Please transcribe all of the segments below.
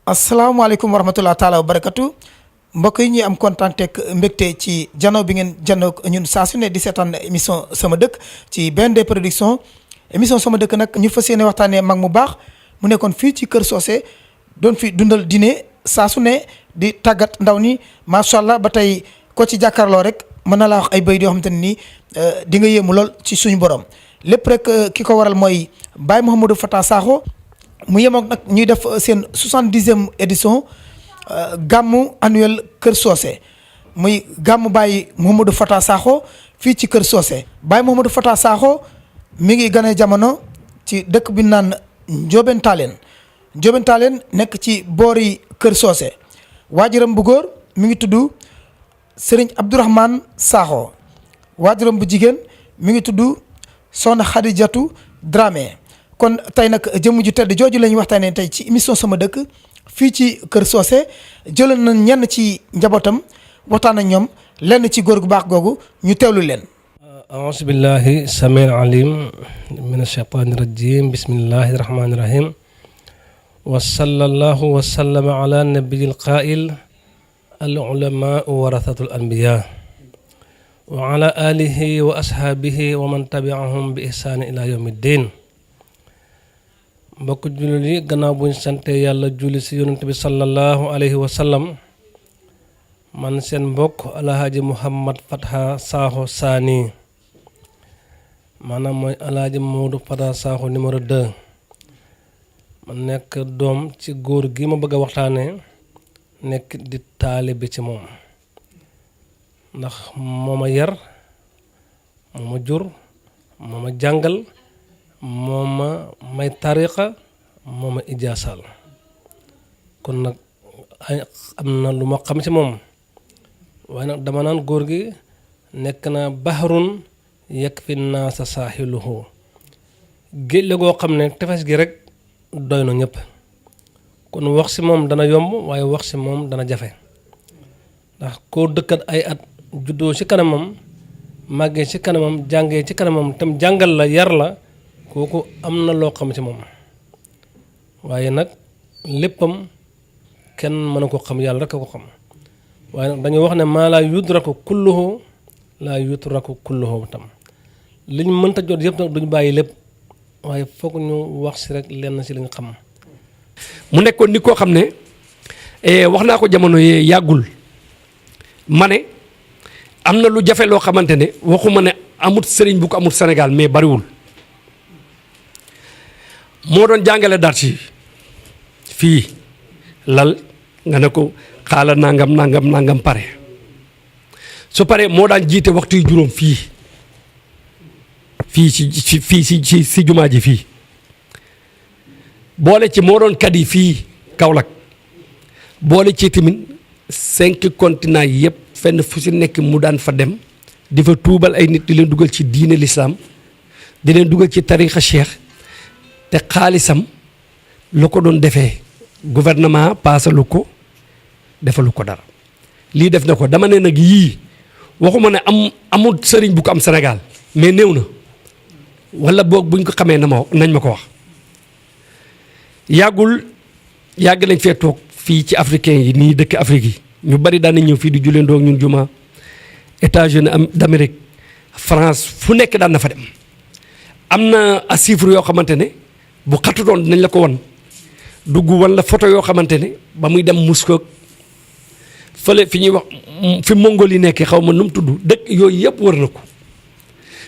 asalaamaaleykum wa rahmatulah taalaa wa barakatu mbokk yi ñuy am kontaan ak mbégte ci jano bi ngeen janoo ñun saa su ne di seetaan émission sama dëkk ci BND production émission sama dëkk nag ñu fas yéene waxtaanee mag mu baax mu nekkoon fii ci Kër Socé doon fi dundal diine saa su ne di tàggat ndaw ñi macha allah ba tey ko ci jàkkaarloo rek mën na laa wax ay béy yoo xamante ne nii di nga yéemu lool ci suñu borom lépp rek ki ko waral mooy Baye Mouhamadou Fata Sakho. mu yemook nag ñuy def seen 70e édition gàmmu annuel Kër Socé muy gàmmu Baye Mouhamadou Fata Sakho fii ci Kër Socé Baye Mouhamadou Fata Sakho mi ngi gane jamono ci dëkk bi naan Ndiobène Tallène nekk ci boori Kër Socé waajuram bu góor mi ngi tudd Serigne Abdourahmane Sakho waajuram bu jigéen mi ngi tudd Soxna Khadijatou Dramé kon tey nag jëmm ju tedd jooju la ñuy waxtaanee tey ci émission sama dëkk fii ci Kër Socé jëloon nañ ñenn ci njabootam waxtaan ak ñoom lenn ci góor gu baax googu ñu teewlu leen. aouzu billahi samiil alim min ashaytaani rajim bismillahi rahmaani rahim wa sallallahu wa sallama ala nabiyil qaa'il al ulamaa warasatul anbiya wa ala alihi wa ashaabihi wa man tabiahum bi ihsaani ila yawmi ddin mbokk jullit yi gannaaw buñ sante yàlla julli si yonent bi sallallahu alayhi wa sallam man seen mbokk alhaaji Mouhamad Fata Sakho Saani maanaam mooy alhaaji Mamadou Fata Sakho numéro 2 ma nekk doom ci góor gi ma bëgg a waxtaanee nekk di taalibe ci moom ndax moo ma yar moo ma jur moo ma jàngal moo ma may tariqa moo ma ijaasal kon nag am na lu ma xam ci moom waaye nag dama naan góor gi nekk na bahrun yakfi naasa saaxiluhu géej la goo xam ne tefes gi rek doy na ñëpp kon wax ci moom dana yomb waaye wax ci moom dana jafe ndax koo dëkkat ay at juddoo ci kanamam màggee ci kanamam jàngee ci kanamam tam jàngal la yar la kooku am na loo xam ci moom waaye nag léppam kenn mënu ko xam yàlla rek a ko xam waaye nag dañu wax ne maa laa yudraku kulluhu laa yutraku kulluhu tam liñ mënta jot yëpp nag duñu bàyyi lépp waaye foog ñu wax si rek lenn si li nga xam. mu nekkoon ni koo xam ne wax naa ko jamono yee yàggul ma ne am na lu jafe loo xamante ne waxuma ne amut sëriñ bu ko amut Sénégal mais bariwul. moo doon jàngale dar ci fii lal nga ne ko xaala nangam pare su pare moo daan jiite waxtu yu juróom fii ci jumaa ji fii boole ci moo doon kadi fii Kaolack boole ci tamit 5 continents yi yëpp fenn fu si nekk mu daan fa dem di fa tuubal ay nit di leen dugal ci diine l'islam di leen dugal ci tarixa cheikh te xaalisam lu ko doon defee gouvernement paasalu ko defalu ko dara lii def na ko dama ne nag yii waxuma ne amul sëriñ bu ko am Sénégal mais néew na wala boog buñ ko xamee nañ ma ko wax yàgg nañ fee toog fii ci africain yi nii dëkk Afrique yi ñu bari daan nañ ñëw fii di julleendoo ak ñun juma États-Unis d'Amérique France fu nekk daan na fa dem am na a chiffre yoo xamante ne bu xatutoon dinañ la ko wan dugg wan la photo yoo xamante ne ba muy dem Moscou fële fi ñuy wax fi Mongol yi nekkee xaw ma nu mu tudd dëkk yooyu yëpp wër na ko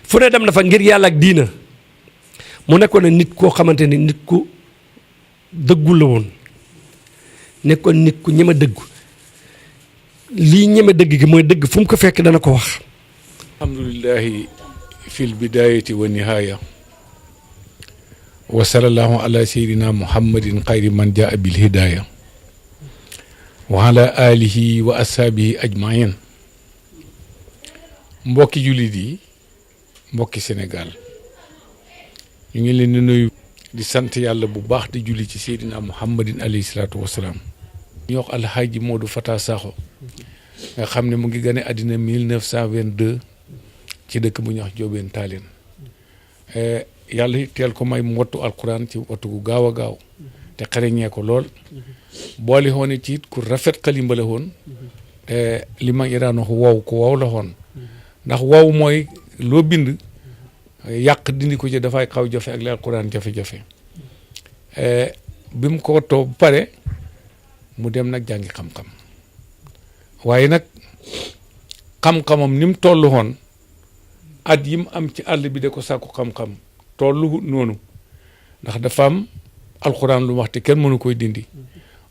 fu ne dem na fa ngir yàlla ak diina mu nekkoon ne nit koo xamante ne nit ku dëggu la woon nekkoon nit ku ñeme dëggu lii ñeme dëgg gi mooy dëgg fu mu ko fekk dana ko wax. alhamdulillahi fil bidayati wa nihaya wa sallallahu ala sayyidina muhammadin xayri man jaa bil hidaya wa ala alihi wa ashaabihi ajmain mbokki jullit yi mbokki Sénégal ñu ngi leen di nuyu di sant yàlla bu baax di julli ci sayyidina muhammadin alayhi salaatu wasalaam ñu wax alhaaji Modou Fata Sakho nga xam ne mu ngi gane àddina 1922 ci dëkk bu ñuy wax Ndiobène Tallène yàlla teel ko may mu wattu alquran ci wattu gu gaaw a gaaw te xareñee ko lool boole woon ci it ku rafet xalimba la woon te li ma iraan wax wow ku wow la woon ndax wow mooy loo bind yàq dindi ko ci dafay xaw jafe ak li alquran jafe-jafe bi mu ko wattoo bu pare mu dem nag jàngi xam-xam waaye nag xam-xamam ni mu toll woon at yi mu am ci àll bi de ko sàkku xam-xam tollu noonu ndax dafa am alquran lu wax te kenn mënu koy dindi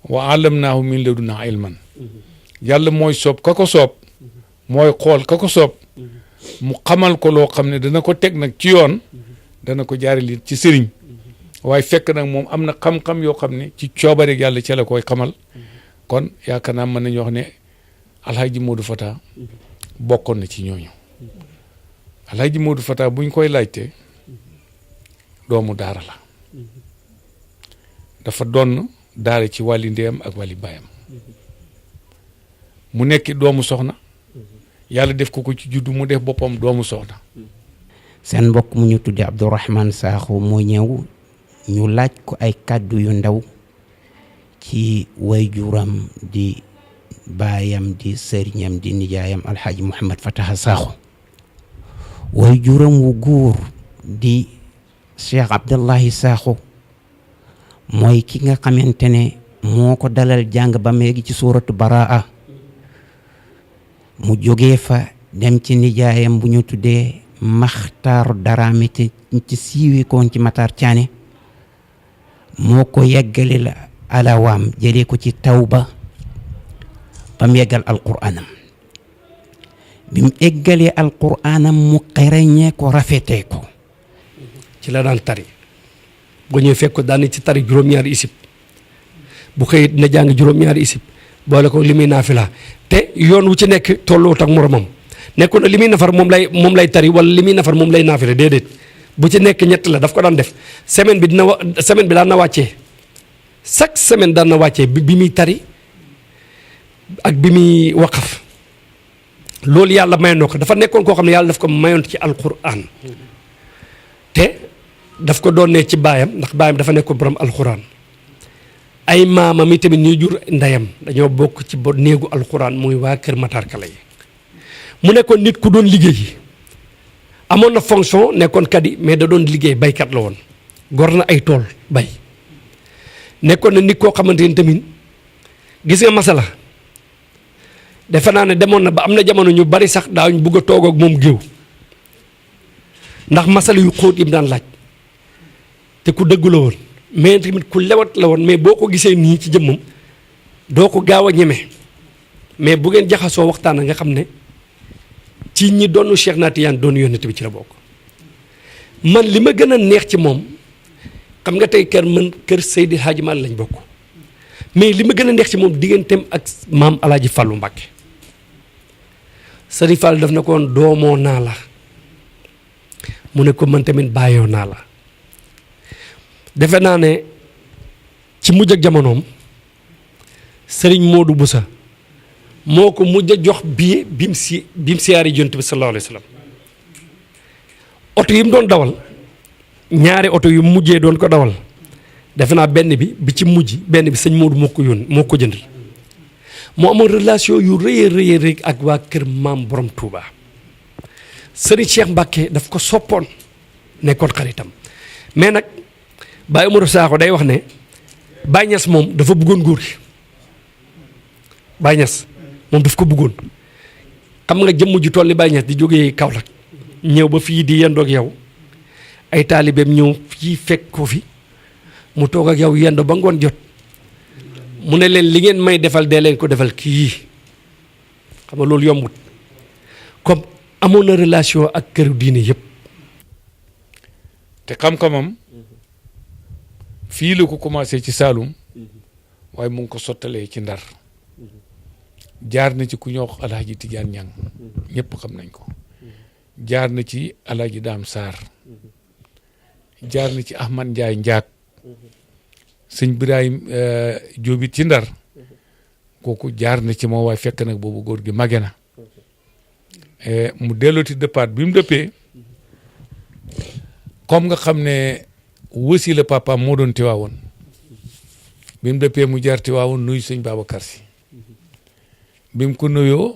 wa allamnaahu min ladunna ilman yàlla mooy soob ka ko soob mooy xool ka ko soob mu xamal ko loo xam ne dana ko teg nag ci yoon dana ko jaarale ci sëriñ waaye fekk nag moom am na xam-xam yoo xam ne ci coobareeg yàlla ca la koy xamal kon yaakaar naa mën nañu wax ne Alhaji Modou Fata bokkoon na ci ñooñu Alhaji Modou Fata buñ koy laajte doomu daara la dafa doon daara ci wàlli ndeyam ak wàlli baayam mu nekk doomu soxna yàlla def ko ci juddu mu def boppam doomu soxna. seen mbokk mu ñu tudde Abdourahmane Sakho moo ñëw ñu laaj ko ay kàddu yu ndaw ci waajuram di baayam di sëriñam di nijaayam Alhaji Mouhamed Fataha Sakho waajuram wu góor di Cheikh Abdullahi Sakho mooy ki nga xamante ne moo ko dalal jàng ba meegi ci suuratu Baraa mu jógee fa dem ci nijaayam bu ñu tuddee Maxtaaru Daraame ci siiwee koon ci Matar Thiané moo ko yeggale la alawaam jëlee ko ci Tawba ba mu yeggal alquraanam bi mu eggalee alquraanam mu xereñee ko rafetee ko ci la daan tari bu ñëwee fekk ko daan ci tari juróom-ñaari isib bu xëyit na jàng juróom-ñaari isib boole ko li muy naafila te yoon wu ci nekk tolluwut ak moromam nekkoon na li muy nafar moom lay tari wala li muy nafar moom lay naafila déedéet bu ci nekk ñett la daf ko daan def semaine bi daan na wàccee chaque semaine daan na wàccee bi muy tari ak bi muy waqaf loolu yàlla mayoon na ko dafa nekkoon koo xam ne yàlla daf ko mayoon ci alquran te daf ko doon ne ci baayam ndax baayam dafa nekkoon borom alquran ay maamam yi tamit ñuy jur ndeyam dañoo bokk ci néegu alquran muy waa kër Matar Kala yi mu nekkoon nit ku doon liggéey amoon na fonction nekkoon kadi mais da doon liggéey baykat la woon gor na ay tool bay nekkoon na nit koo xamante ni tamit gis nga masala defe naa ne demoon na ba am na jamono ñu bari sax daawuñ bugg a toog ak moom géew ndax masala yu xóot yi mu daan laaj te ku dëggu la woon mais tamit ku lewat la woon mais boo ko gisee nii ci jëmmam doo ko gaaw a ñeme mais bu ngeen jaxasoo waxtaan nga xam ne ci ñi doonu Cheikh na Tijaan doonu yónnent bi ci la bokk. man li ma gën a neex ci moom xam nga tey kër Seydi Hadji Malick lañ bokk mais li ma gën a neex ci moom digganteem ak maam Alaaji Fàllu Mbàkke Sëriñ Fall daf na ko woon doomoo naa la mu ne ko man tamit bàyyoo naa la defe naa ne ci mujj ak jamonoom Sëriñ Moodu Busa moo ko mujj a jox bii bi mu siyaari Yonent bi sallallahu alayhi wa sallam oto yi mu doon dawal ñaari oto yu mujjee doon ko dawal defe naa benn bi ci mujj benn bi sëñ Moodu moo ko jëndal moo amoon relation yu rëy ak waa kër maam borom Touba Sëriñ Cheikh Mbacke daf ko soppoon nekkoon xaritam mais nag Baye Umaru Sakho day wax ne Baye Niass moom dafa bëggoon góor gi Baye Niass moom daf ko bëggoon xam nga jëmm ju toll ni Baye Niass di jógee Kaolack ñëw ba fii di yendoog yow ay taalibeem ñëw fii fekk ko fi mu toog ak yow yendo ba ngoon jot mu ne leen li ngeen may defal dee leen ko defal kii xam nga loolu yombut comme amoon na relation ak këru diine yëpp. te xam-xamam fii la ko commencé ci Saalum waaye mu ngi ko sottalee ci Ndar jaar na ci ku ñuy wax Alhaji Tidiane Niang ñëpp xam nañ ko jaar na ci Alhaji Daam Sarr jaar na ci Ahmad Ndiaye Ndiak sëñ Birahim Jóobit ci Ndar kooku jaar na ci moom waaye fekk nag boobu góor gi màgge na mu dellooti dëppaat bi mu dëppee comme nga xam ne wësi la papaam moo doon Tiwaawoon bi mu dëppee mu jaar Tiwaawoon nuyu sëñ Babacar Si bi mu ko nuyoo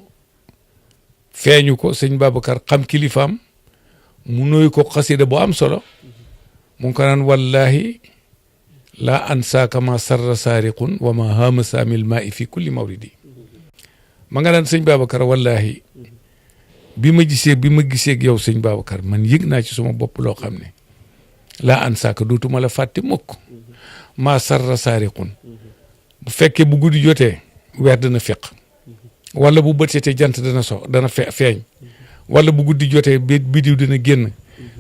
feeñu ko sëñ Babacar xam kilifaam mu nuyu ko xasida bu am solo mu ngi ko naan wallahi laa ansaaka ma sarra saariqun wa ma haama saamil maa i fi kulli mawridi ma nga naan sëñ Babacar wallahi bi ma gisee ak yow sëñ Babacar man yëg naa ci suma bopp loo xam ne laa ansaaka dootuma la fàtte mukk maa sarra saariqun bu fekkee bu guddi jotee weer dana feq wala bu bët setee jant dana feeñ wala bu guddi jotee bidiw dina génn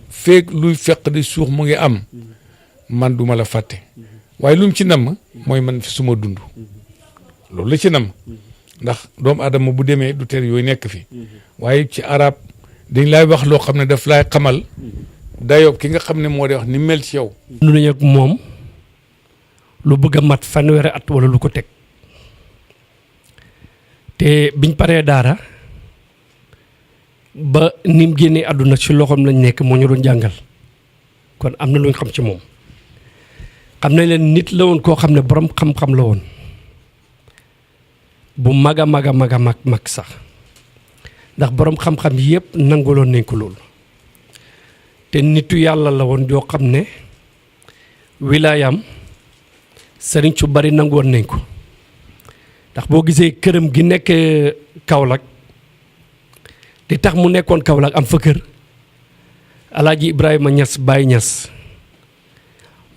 feeg luy feq di suux mu ngi am man duma la fàtte waaye lu mu ci namm mooy man fi suma dund loolu la ci namm ndax doomu aadama bu demee du ter yooyu nekk fi waaye ci arab dañ lay wax loo xam ne daf lay xamal dayoo ki nga xam ne moo di wax ni mel ci yow. nu nañu ak moom lu bëgg a mat fanweeri at wala lu ko teg te biñ paree daara ba ni mu génnee àdduna ci loxoom lañ nekk moo ñu doon jàngal kon am na lu ñu xam ci moom xam nañ leen nit la woon koo xam ne borom xam-xam la woon bu mag a mag sax ndax borom xam-xam yëpp nanguloon nañ ko loolu te nitu yàlla la woon yoo xam ne wilaayam sëriñ su bari nangoon nañ ko ndax boo gisee këram gi nekk Kaolack li tax mu nekkoon Kaolack am fa kër Alaaji Ibrahima Niass Baye Niass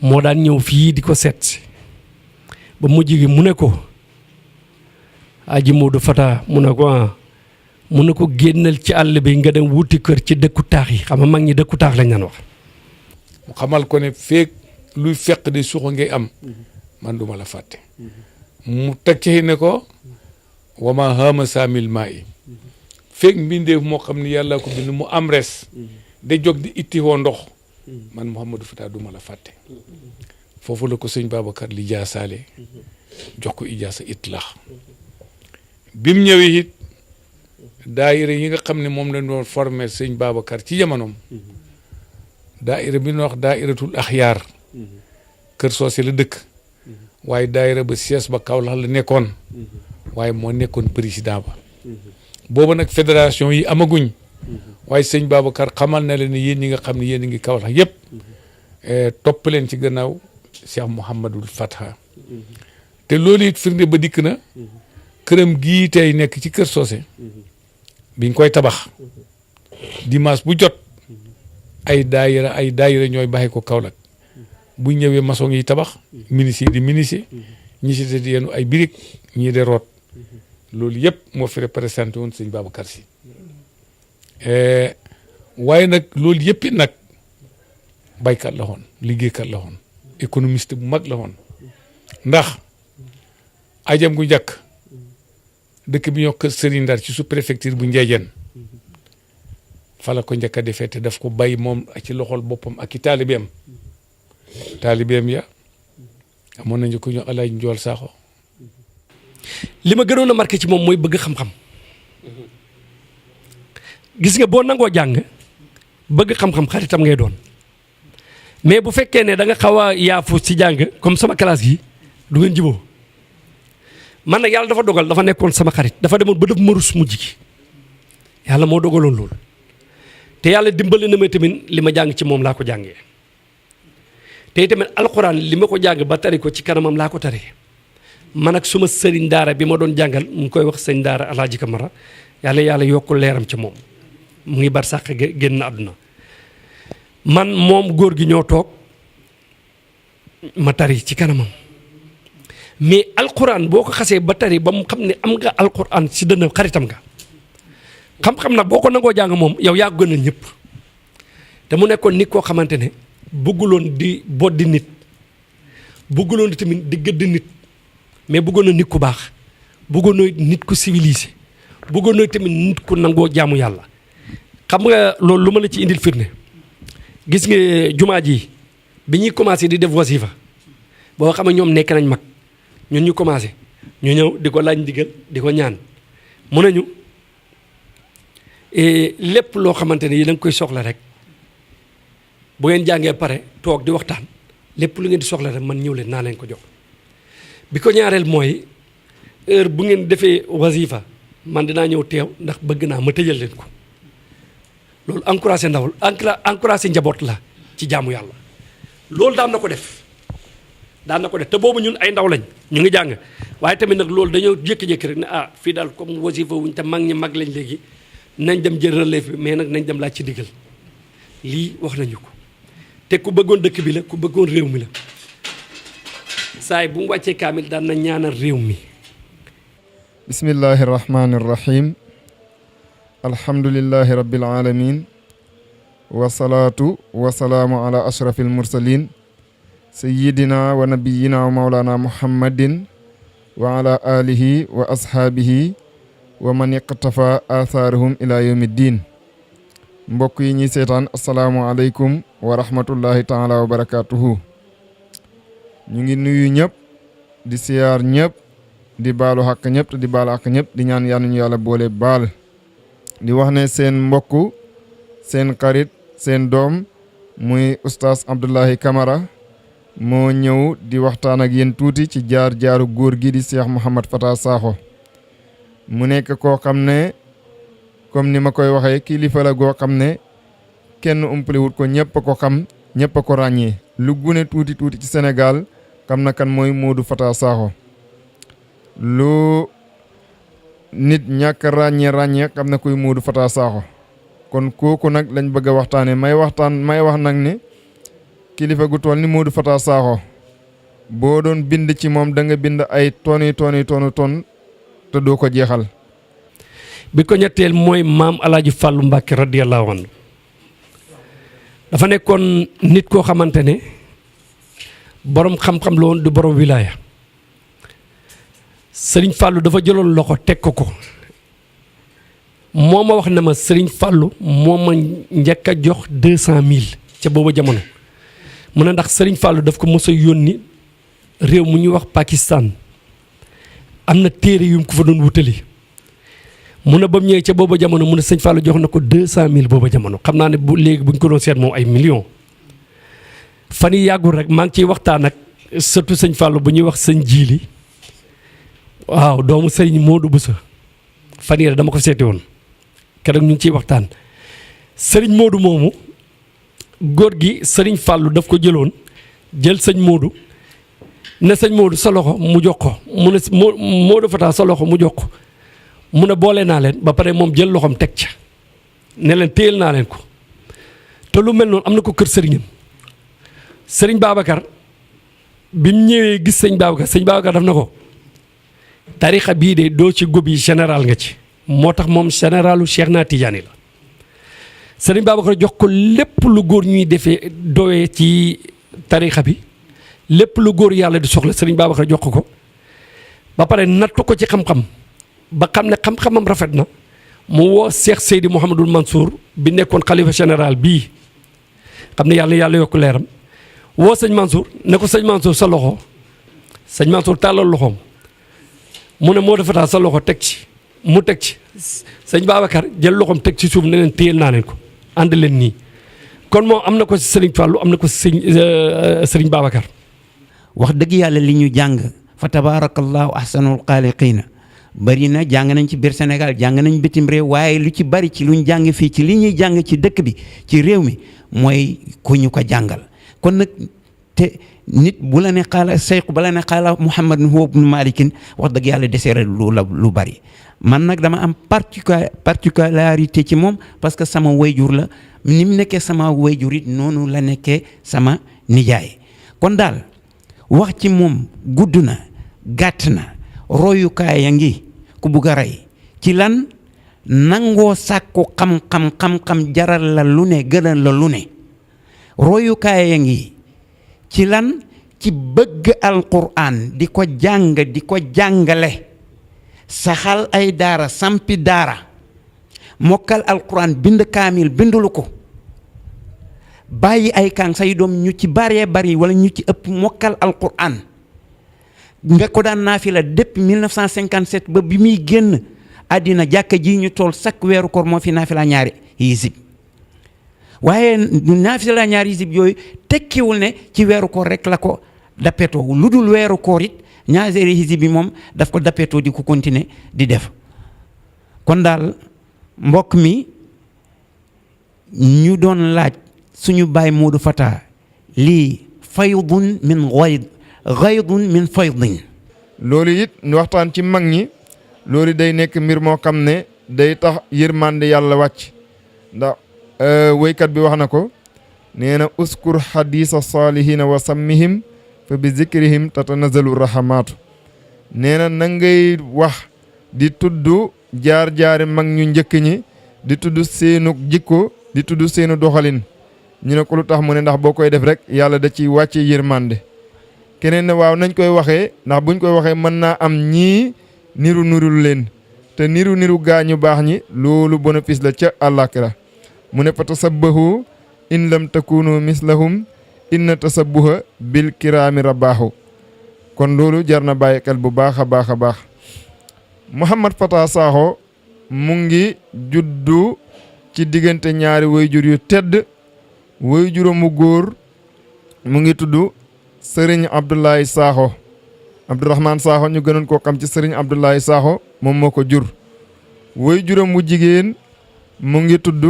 moo daan ñëw fii di ko seet ba mujj gi mu ne ko Aji Modou Fata mu ne ko mu ne ko génnal ci àll bi nga dem wuti kër ci dëkku taax yi xam nga mag ñi dëkku taax lañ daan wax. mu xamal ko ne feeg luy fekk di suuxa ngay am man duma la fàtte mu teg ci ne ko wama haama saamil maa yi feeg mbindeef moo xam ne yàlla ko bind mu am res de jóg di itti woo ndox man Mouhamadou Fata duma la fàtte foofu la ko sëñ Babacar li jaasaale jox ko ijaasa itlaax bi mu ñëwee it daayira yi nga xam ne moom lañ doon formé sëñ Babacar ci jamonoom daayira bi ñu wax daayiratul axyaar kër soose la dëkk waaye daayira ba siège ba Kaolack la nekkoon waaye moo nekkoon président ba booba nag fédération yi amaguñ waaye sëñ Babacar xamal na leen ne yéen ñi nga xam ne yéen a ngi Kaolack yëpp topp leen ci gannaaw Cheikh Mouhamadul Fatha te loolu it firnde ba dikk na këram gii tey nekk ci kër soose biñ koy tabax dimanche bu jot ay daayira ñooy baxee ko Kaolack bu ñëwee maçon yi tabax ministre di ministre ñi si di yenu ay birig ñii de root loolu yëpp moo fi représenté woon sëñ Babacar Si waaye nag loolu yëpp nag baykat la woon liggéeykat la woon économiste bu mag la woon ndax ajam gu njëkk dëkk bi ñoo kër Serigne Ndar ci sous préfecture bu Ndiédiène fa la ko njëkk a defee te daf ko bay moom ci loxol boppam ak i taalibeem ya amoon nañu ko ñu Alaaji Njool Saaxo li ma gënoon a marqué ci moom mooy bëgg xam-xam gis nga boo nangoo jàng bëgg xam-xam xaritam ngay doon mais bu fekkee ne da nga xaw a yaafu ci jàng comme sama classe gi du ngeen jiboo man nag yàlla dafa dogal dafa nekkoon sama xarit dafa demoon ba def ma rus mujj gi yàlla moo dogaloon loolu te yàlla dimbali na ma tamit li ma jàng ci moom laa ko jàngee te tamit alxuraan li ma ko jàng ba tari ko ci kanamam laa ko taree man ak suma sëriñ daara bi ma doon jàngal mu ngi koy wax sëñ daara Alaaji Kamara yàlla yokkul leeram ci moom mu ngi bar sax génn àdduna man moom góor gi ñoo toog ma tari ci kanamam mais alxuraan boo ko xasee ba tari ba mu xam ne am nga alxuraan si dënn xaritam nga xam-xam nag boo ko nangoo jàng moom yow yaa gënal ñëpp te mu nekkoon nit koo xamante ne bëgguloon di boddi nit bëgguloon di tamit di gëdd nit mais bëggoon na nit ku baax bëggoon na nit ku civilisé bëggoon na tamit nit ku nangoo jaamu yàlla xam nga loolu lu ma la ci indil firnde gis nga jumaa ji bi ñuy commencé di def wasifa boo xam ne ñoom nekk nañ mag ñun ñu commencé ñu ñëw di ko laaj ndigal di ko ñaan mu nañu lépp loo xamante ne yi da nga koy soxla rek bu ngeen jàngee pare toog di waxtaan lépp lu ngeen di soxla rek man ñëw leen naa leen ko jox bi ko ñaareel mooy heure bu ngeen defee wasifa man dinaa ñëw teew ndax bëgg naa ma tëjal leen ko loolu encouragé ndawul encouragé njaboot la ci jaamu yàlla loolu daan na ko def te boobu ñun ay ndaw lañ ñu ngi jàng waaye tamit nag loolu dañoo jékki-jékki rek ne fii daal comme wasifa wuñ te mag ñi mag lañ léegi nañ dem jël relève bi mais nag nañ dem laaj ci diggal lii wax nañu ko te ku bëggoon dëkk bi la ku bëggoon réew mi la saay bu mu wàccee kaamil daan na ñaanal réew mi. bismillahi rahmani rahim alhamdulillahi rabbil alamin wasalaatu wasalaamu ala ashrafil mursalin sayyidina wa nabiyina wa mawlana muhammadin wa ala alihi wa ashaabihi wa man iqtafa athaarahum ila yawmi ddin mbokk yi ñuy seetaan asalaamu aleykum wa rahmatullahi taala wa barakatuhu ñu ngi nuyu ñëpp di siyaar ñëpp di baalu xaq ñëpp te di baalu xaq ñëpp di ñaan yàlla ñu yàlla boole baal di wax ne seen mbokk seen xarit seen doom muy oustaz Abdoulaye Camara moo ñëw di waxtaan ak yéen tuuti ci jaar-jaaru góor gi di Cheikh Mouhamed Fata Sakho mu nekk koo xam ne comme ni ma koy waxee kilifa la goo xam ne kenn umpaliwut ko ñëpp a ko xam ñëpp a ko ràññee lu gune tuuti tuuti ci Sénégal xam na kan mooy Modou Fata Sakho lu nit ñàkk ràññee xam na koy Modou Fata Sakho kon kooku nag lañ bëgg a waxtaanee may wax nag ne kilifa gu toll ni Modou Fata Sakho boo doon bind ci moom da nga bind ay toni te doo ko jeexal. bi ko ñetteel mooy maam Alaaji Fàllu Mbàkke radiyallahu anhu dafa nekkoon nit koo xamante ne borom xam-xam la woon du borom wilaaya sëriñ Fàllu dafa jëloon loxo teg ko moo ma wax ne ma sëriñ Fàllu moo ma njëkk a jox 200,000 ca booba jamono mu ne ndax sëriñ Fàllu daf ko mos a yónni réew mu ñuy wax Pakistan am na téere yu mu ko fa doon wutali mu ne ba mu ñëwee ca booba jamono mu ne sëñ Fallou jox na ko 200,000 booba jamono xam naa ne bu léegi bu ñu ko doon seet moom ay millions fan yi yàggul rek maa ngi ciy waxtaan ak surtout sëñ Fallou bu ñuy wax sëñ Jiili waaw doomu sëriñ Modou Boussa fan yii dama ko seeti woon keroog ñu ngi ciy waxtaan sëriñ Modou moomu góor gi sëriñ Fallou daf ko jëloon jël sëñ Modou ne sëñ Modou sa loxo mu jox ko mu ne Modou Fata sa loxo mu jox ko mu ne boole naa leen ba pare moom jël loxoom teg ca ne leen téyel naa leen ko te lu mel noonu am na ko kër sëriñam sëriñ Babacar bi mu ñëwee gis sëñ Babacar daf na ko tarixa bii de doo ci góob yi général nga ci moo tax moom généralu Cheikh na Tidiane la sëriñ Babacar jox ko lépp lu góor ñuy defee doyee ci tarixa bi lépp lu góor yàlla di soxla sëriñ Babacar jox ko ba pare nattu ko ci xam-xam ba xam ne xam-xamam rafet na mu woo Cheikh Seydi Mouhamadul Mansour bi nekkoon xalifa général bii xam ne yàlla yokk leeram woo sëñ Mansour ne ko sëñ Mansour sa loxo sëñ Mansour tàllal loxoom mu ne moo defataa sa loxo teg ci mu teg ci sëñ Babacar jël loxoom teg ci suuf ne leen téyel naa leen ko ànd leen nii kon moom am na ko si sëriñ Fallou am na ko si sëriñ Babacar. wax dëgg yàlla li ñu jàng fa tabarakallahu ahsanul xaaliqiina bari na jàng nañ ci biir Sénégal jàng nañ bitim réew waaye lu ci bari ci luñ jàng fii ci li ñuy jàng ci dëkk bi ci réew mi mooy ku ñu ko jàngal kon nag te nit bu la ne xaala seyku ba la ne xaala Muhammad huwa ibnu Malikin wax dëgg yàlla deseere lu bari man nag dama am particularité ci moom parce que sama wayjur la ni mu nekkee sama wayjur it noonu la nekkee sama nijaay kon daal wax ci moom gudd na gàtt na royukaay ya ngi ku bugg a rey ci lan nangoo sàkku xam-xam jaral la lu ne gënal la lu ne royukaay ya ngi ci lan ci bëgg alquran di ko jàng di ko jàngale saxal ay daara sampi daara mokkal alquran bind kaamil bindulu ko bàyyi ay kàng say doom ñu ci baree bari wala ñu ci ëpp mokkal alquran nga ko daan naafila depuis 1957 ba bi muy génn àddina jàkka ji ñu tool chaque weeru koor moo fi naafila ñaari yisib waaye naafila ñaari yisib yooyu tekkiwul ne ci weeru koor rek la ko dappetoo lu dul weeru koor it ñaareelu hizib bi moom daf ko dappetoo di ko continuer di def. kon daal mbokk mi ñu doon laaj suñu baay Modou Fata lii faydun min gaydun min faydin. loolu it ñu waxtaan ci mag ñi loolu day nekk mbir moo xam ne day tax yërmande yàlla wàcc ndax woykat bi wax na ko nee na uskur xadisa salihina wa sammihim fa bi zikrihim tatanazalu rahamaatu nee na na ngay wax di tudd jaar-jaari mag ñu njëkk ñi di tudd seenu jikko di tudd seenu doxalin ñu ne ko lu tax mu ne ndax boo koy def rek yàlla da ciy wàcce yërmande keneen ne waaw nañ koy waxee ndax buñ koy waxee mën naa am ñii niru leen te niru gaa ñu baax ñi loolu bénéfice la ca àllaaxira mu ne fa tasabbahu in lam takunu mislahum inna tasabbuha bil kiraami rabaahu kon loolu jar na bàyyi xel bu baax a baax a baax Mouhamed Fata Sakho mu ngi juddu ci diggante ñaari wayjur yu tedd wayjuram mu góor mu ngi tudd Serigne Abdoulaye Sakho Abdourahmane Sakho ñu gënoon koo xam ci Serigne Abdoulaye Sakho moom moo ko jur wayjuram mu jigéen mu ngi tudd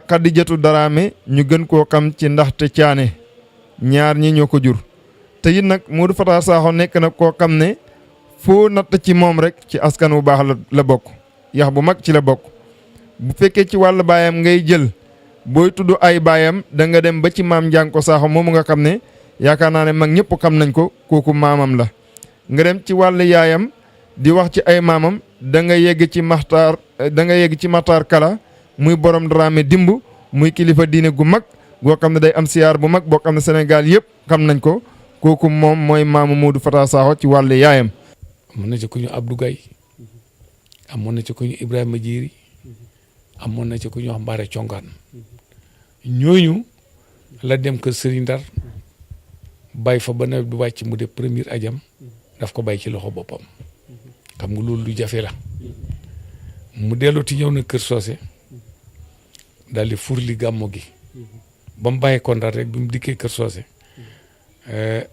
Khadijatu Darame ñu gën koo xam ci ndaxte caane ñaar ñi ñoo ko jur te it nag Modou Fata Sakho nekk na koo xam ne foo natt ci moom rek ci askan wu baax la bokk yax bu mag ci la bokk bu fekkee ci wàllu baayam ngay jël booy tudd ay baayam da nga dem ba ci maam Njàng ko Sakho moomu nga xam ne yaakaar naa ne mag ñëpp xam nañ ko kooku maamam la nga dem ci wàllu yaayam di wax ci ay maamam da nga yegg ci Maxtaar Kala muy borom Dramé dimb muy kilifa diine gu mag goo xam ne day am siyaar bu mag boo xam ne Sénégal yëpp xam nañ ko kooku moom mooy maamu Modou Fata Sakho ci wàllu yaayam. amoon na ci ku ñu Abdou Gaye amoon na ci ku ñu Ibrahima Jéeri amoon na ci ku ñu wax Mbaare Congaan ñooñu la dem kër Serigne Ndar bay fa ba nawet bi wàcc mu de premier ajam daf ko bay ci loxo boppam xam nga loolu lu jafe la mu dellu ti ñëw na kër Socé daal di furli gàmmo gi ba mu bàyyi ko Ndar rek bi mu dikkee kër Socé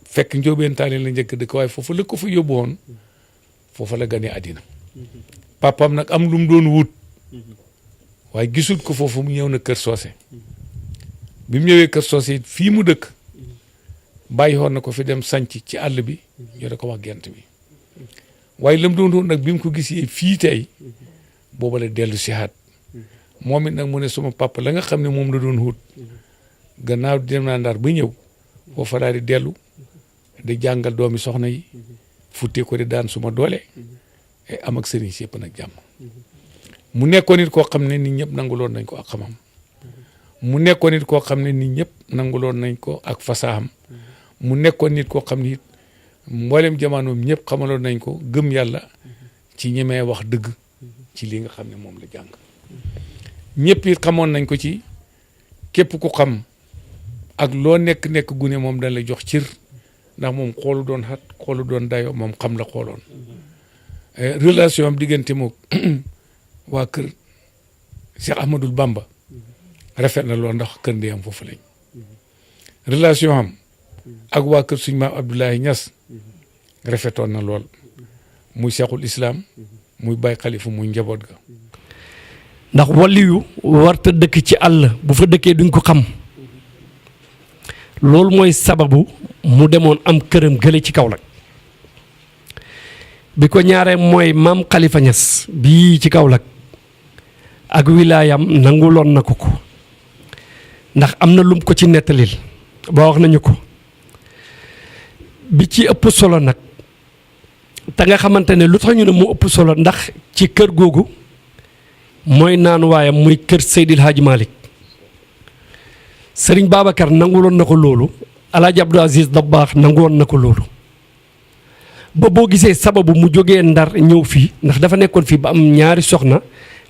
fekk njóobeen taale la njëkk dëkk waaye foofu la ko fa yóbbu woon foofa la ganee àddina papam nag am lu mu doon wut waaye gisul ko foofu mu ñëw na kër Socé bi mu ñëwee kër Socé it fii mu dëkk bàyyi woon na ko fi dem sanc ci àll bi yore ko wax gent bi waaye la mu doon wut nag bi mu ko gisee fii tey booba la dellu si haat moom it nag mu ne suma papa la nga xam ne moom la doon wut gannaaw dem naa Ndar ba ñëw foofa daal di dellu di jàngal doomi soxna yi futtee ko di daan suma doole am ak sëriñ si yëpp nag jàmm mu nekkoon nit koo xam ne nit ñëpp nanguloon nañ ko ak xamam mu nekkoon nit koo xam ne nit ñëpp nanguloon nañ ko ak fasaxam mu nekkoon nit koo xam ne it mboolem jamonoom ñëpp xamaloon nañ ko gëm yàlla ci ñemee wax dëgg ci li nga xam ne moom la jàng ñëpp it xamoon nañ ko ci képp ku xam ak loo nekk gune moom dañ la jox cir ndax moom xoolu doon xat xoolu doon dayo moom xam la xooloon relation am diggante moom waa kër Cheikh Ahmadul Bamba rafet na lool ndax kër ndeyam foofu lañ relation am ak waa kër suñu maam Abdoulaye Niass rafetoon na lool muy Cheikhul Islam muy Baye Khalifa muy njaboot ga ndax waliyu warta dëkk ci àll bu fa dëkkee duñ ko xam loolu mooy sababu mu demoon am këram gële ci Kaolack bi ko ñaaree mooy maam Khalifa Niass bii ci Kaolack ak wilaayam nanguloon na ko ndax am na lum ko ci nettalil ba wax nañu ko bi ci ëpp solo nag te nga xamante ne lu tax ñu ne mu ëpp solo ndax ci kër googu mooy naan waayam muy kër Seydil Hadji Malick Sëriñ Babacar nanguloon na ko loolu Alaaji Abdou Aziz Dabakh nanguloon na ko loolu ba boo gisee sababu mu jógee Ndar ñëw fii ndax dafa nekkoon fii ba am ñaari soxna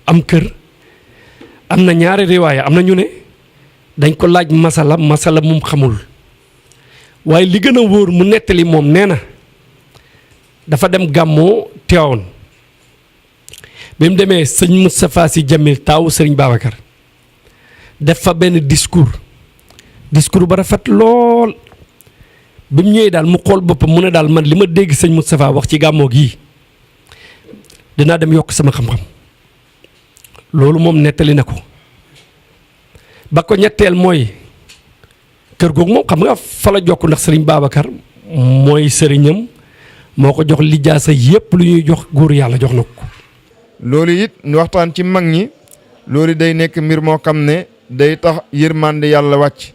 am kër am na ñaari riwaaya am na ñu ne dañ ko laaj masala moom xamul waaye li gën a wóor mu nettali moom nee na dafa dem gàmmoo Tiwaawan bi mu demee sëñ Moustapha Sy Jamil taawu Sëriñ Babacar def fa benn discours ba rafet lool bi mu ñëwee daal mu xool boppam mu ne daal man li ma dégg sëñ Moustapha wax ci gàmmoo gii dinaa dem yokk sama xam-xam loolu moom nettali na ko ba ko ñetteel mooy kër googu moom xam nga fa la jokk ndax sëriñ Babacar mooy sëriñam moo ko jox lijaasa yépp lu ñuy jox góor yàlla jox na ko. loolu it ñu waxtaan ci mag ñi loolu day nekk mbir moo xam ne day tax yërmande yàlla wàcc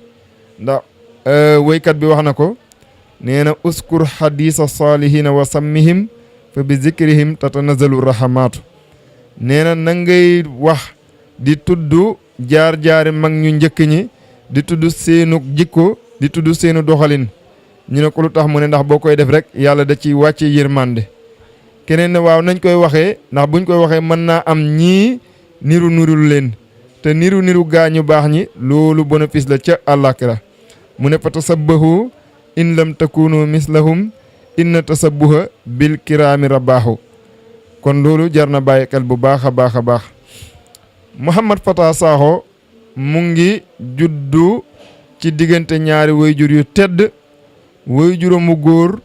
ndax woykat bi wax na ko nee na uskur xadiisa saalihina wa sammihim fa bi zikrihim tatanazalu rahamaatu nee na na ngay wax di tudd jaar-jaari mag ñu njëkk ñi di tudd seenu jikko di tudd seenu doxalin ñu ne ko lu tax mu ne ndax boo koy def rek yàlla da ciy wàcce yërmande keneen ne waaw nañ koy waxee ndax buñ koy waxee mën naa am ñii niru nirul leen te niru gaañu baax ñi loolu bénéfice la ca àllaaxira mu ne fa tasabbahu in lam takunu mislahum inna tasabbuha bil kiraami rabaahu kon loolu jar na bàyyi xel bu baax a baax a baax Mouhamed Fata Sakho mu ngi juddu ci diggante ñaari wayjur yu tedd wayjuram mu góor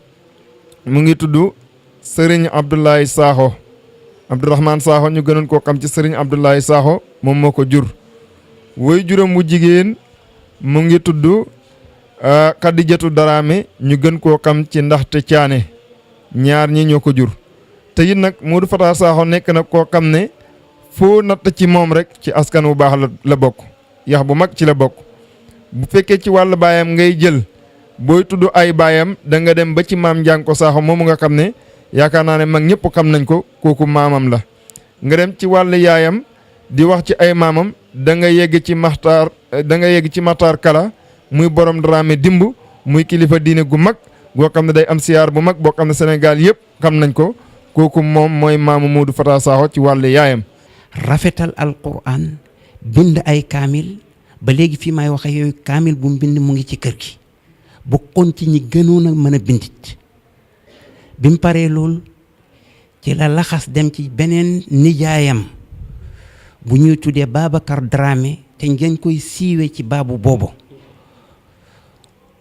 mu ngi tudd Serigne Abdoulaye Sakho Abdourahmane Sakho ñu gënoon koo xam ci Serigne Abdoulaye Sakho moom moo ko jur wayjuram mu jigéen mu ngi tudd Khadijatu Darame ñu gën koo xam ci ndaxte caane ñaar ñi ñoo ko jur te it nag Modou Fata Sakho nekk na koo xam ne foo natt ci moom rek ci askan wu baax la bokk yax bu mag ci la bokk bu fekkee ci wàllu baayam ngay jël booy tudd ay baayam da nga dem ba ci maam Njànko Sakho moomu nga xam ne yaakaar naa ne mag ñëpp xam nañ ko kooku maamam la nga dem ci wàllu yaayam di wax ci ay maamam da nga yegg ci Maxtaar Kala muy borom Dramé dimb muy kilifa diine gu mag goo xam ne day am siyaar bu mag boo xam ne Sénégal yëpp xam nañ ko kooku moom mooy maamu Modou Fata Sakho ci wàllu yaayam. rafetal alquran bind ay kaamil ba léegi fii may waxe yooyu kaamil bu mu bind mu ngi ci kër gi bokkoon ci ñi gënoon a mën a bindit bi mu paree lool ci la laxas dem ci beneen nijaayam bu ñuy tuddee Babacar Dramé te ngeen koy siiwee ci baabu boobu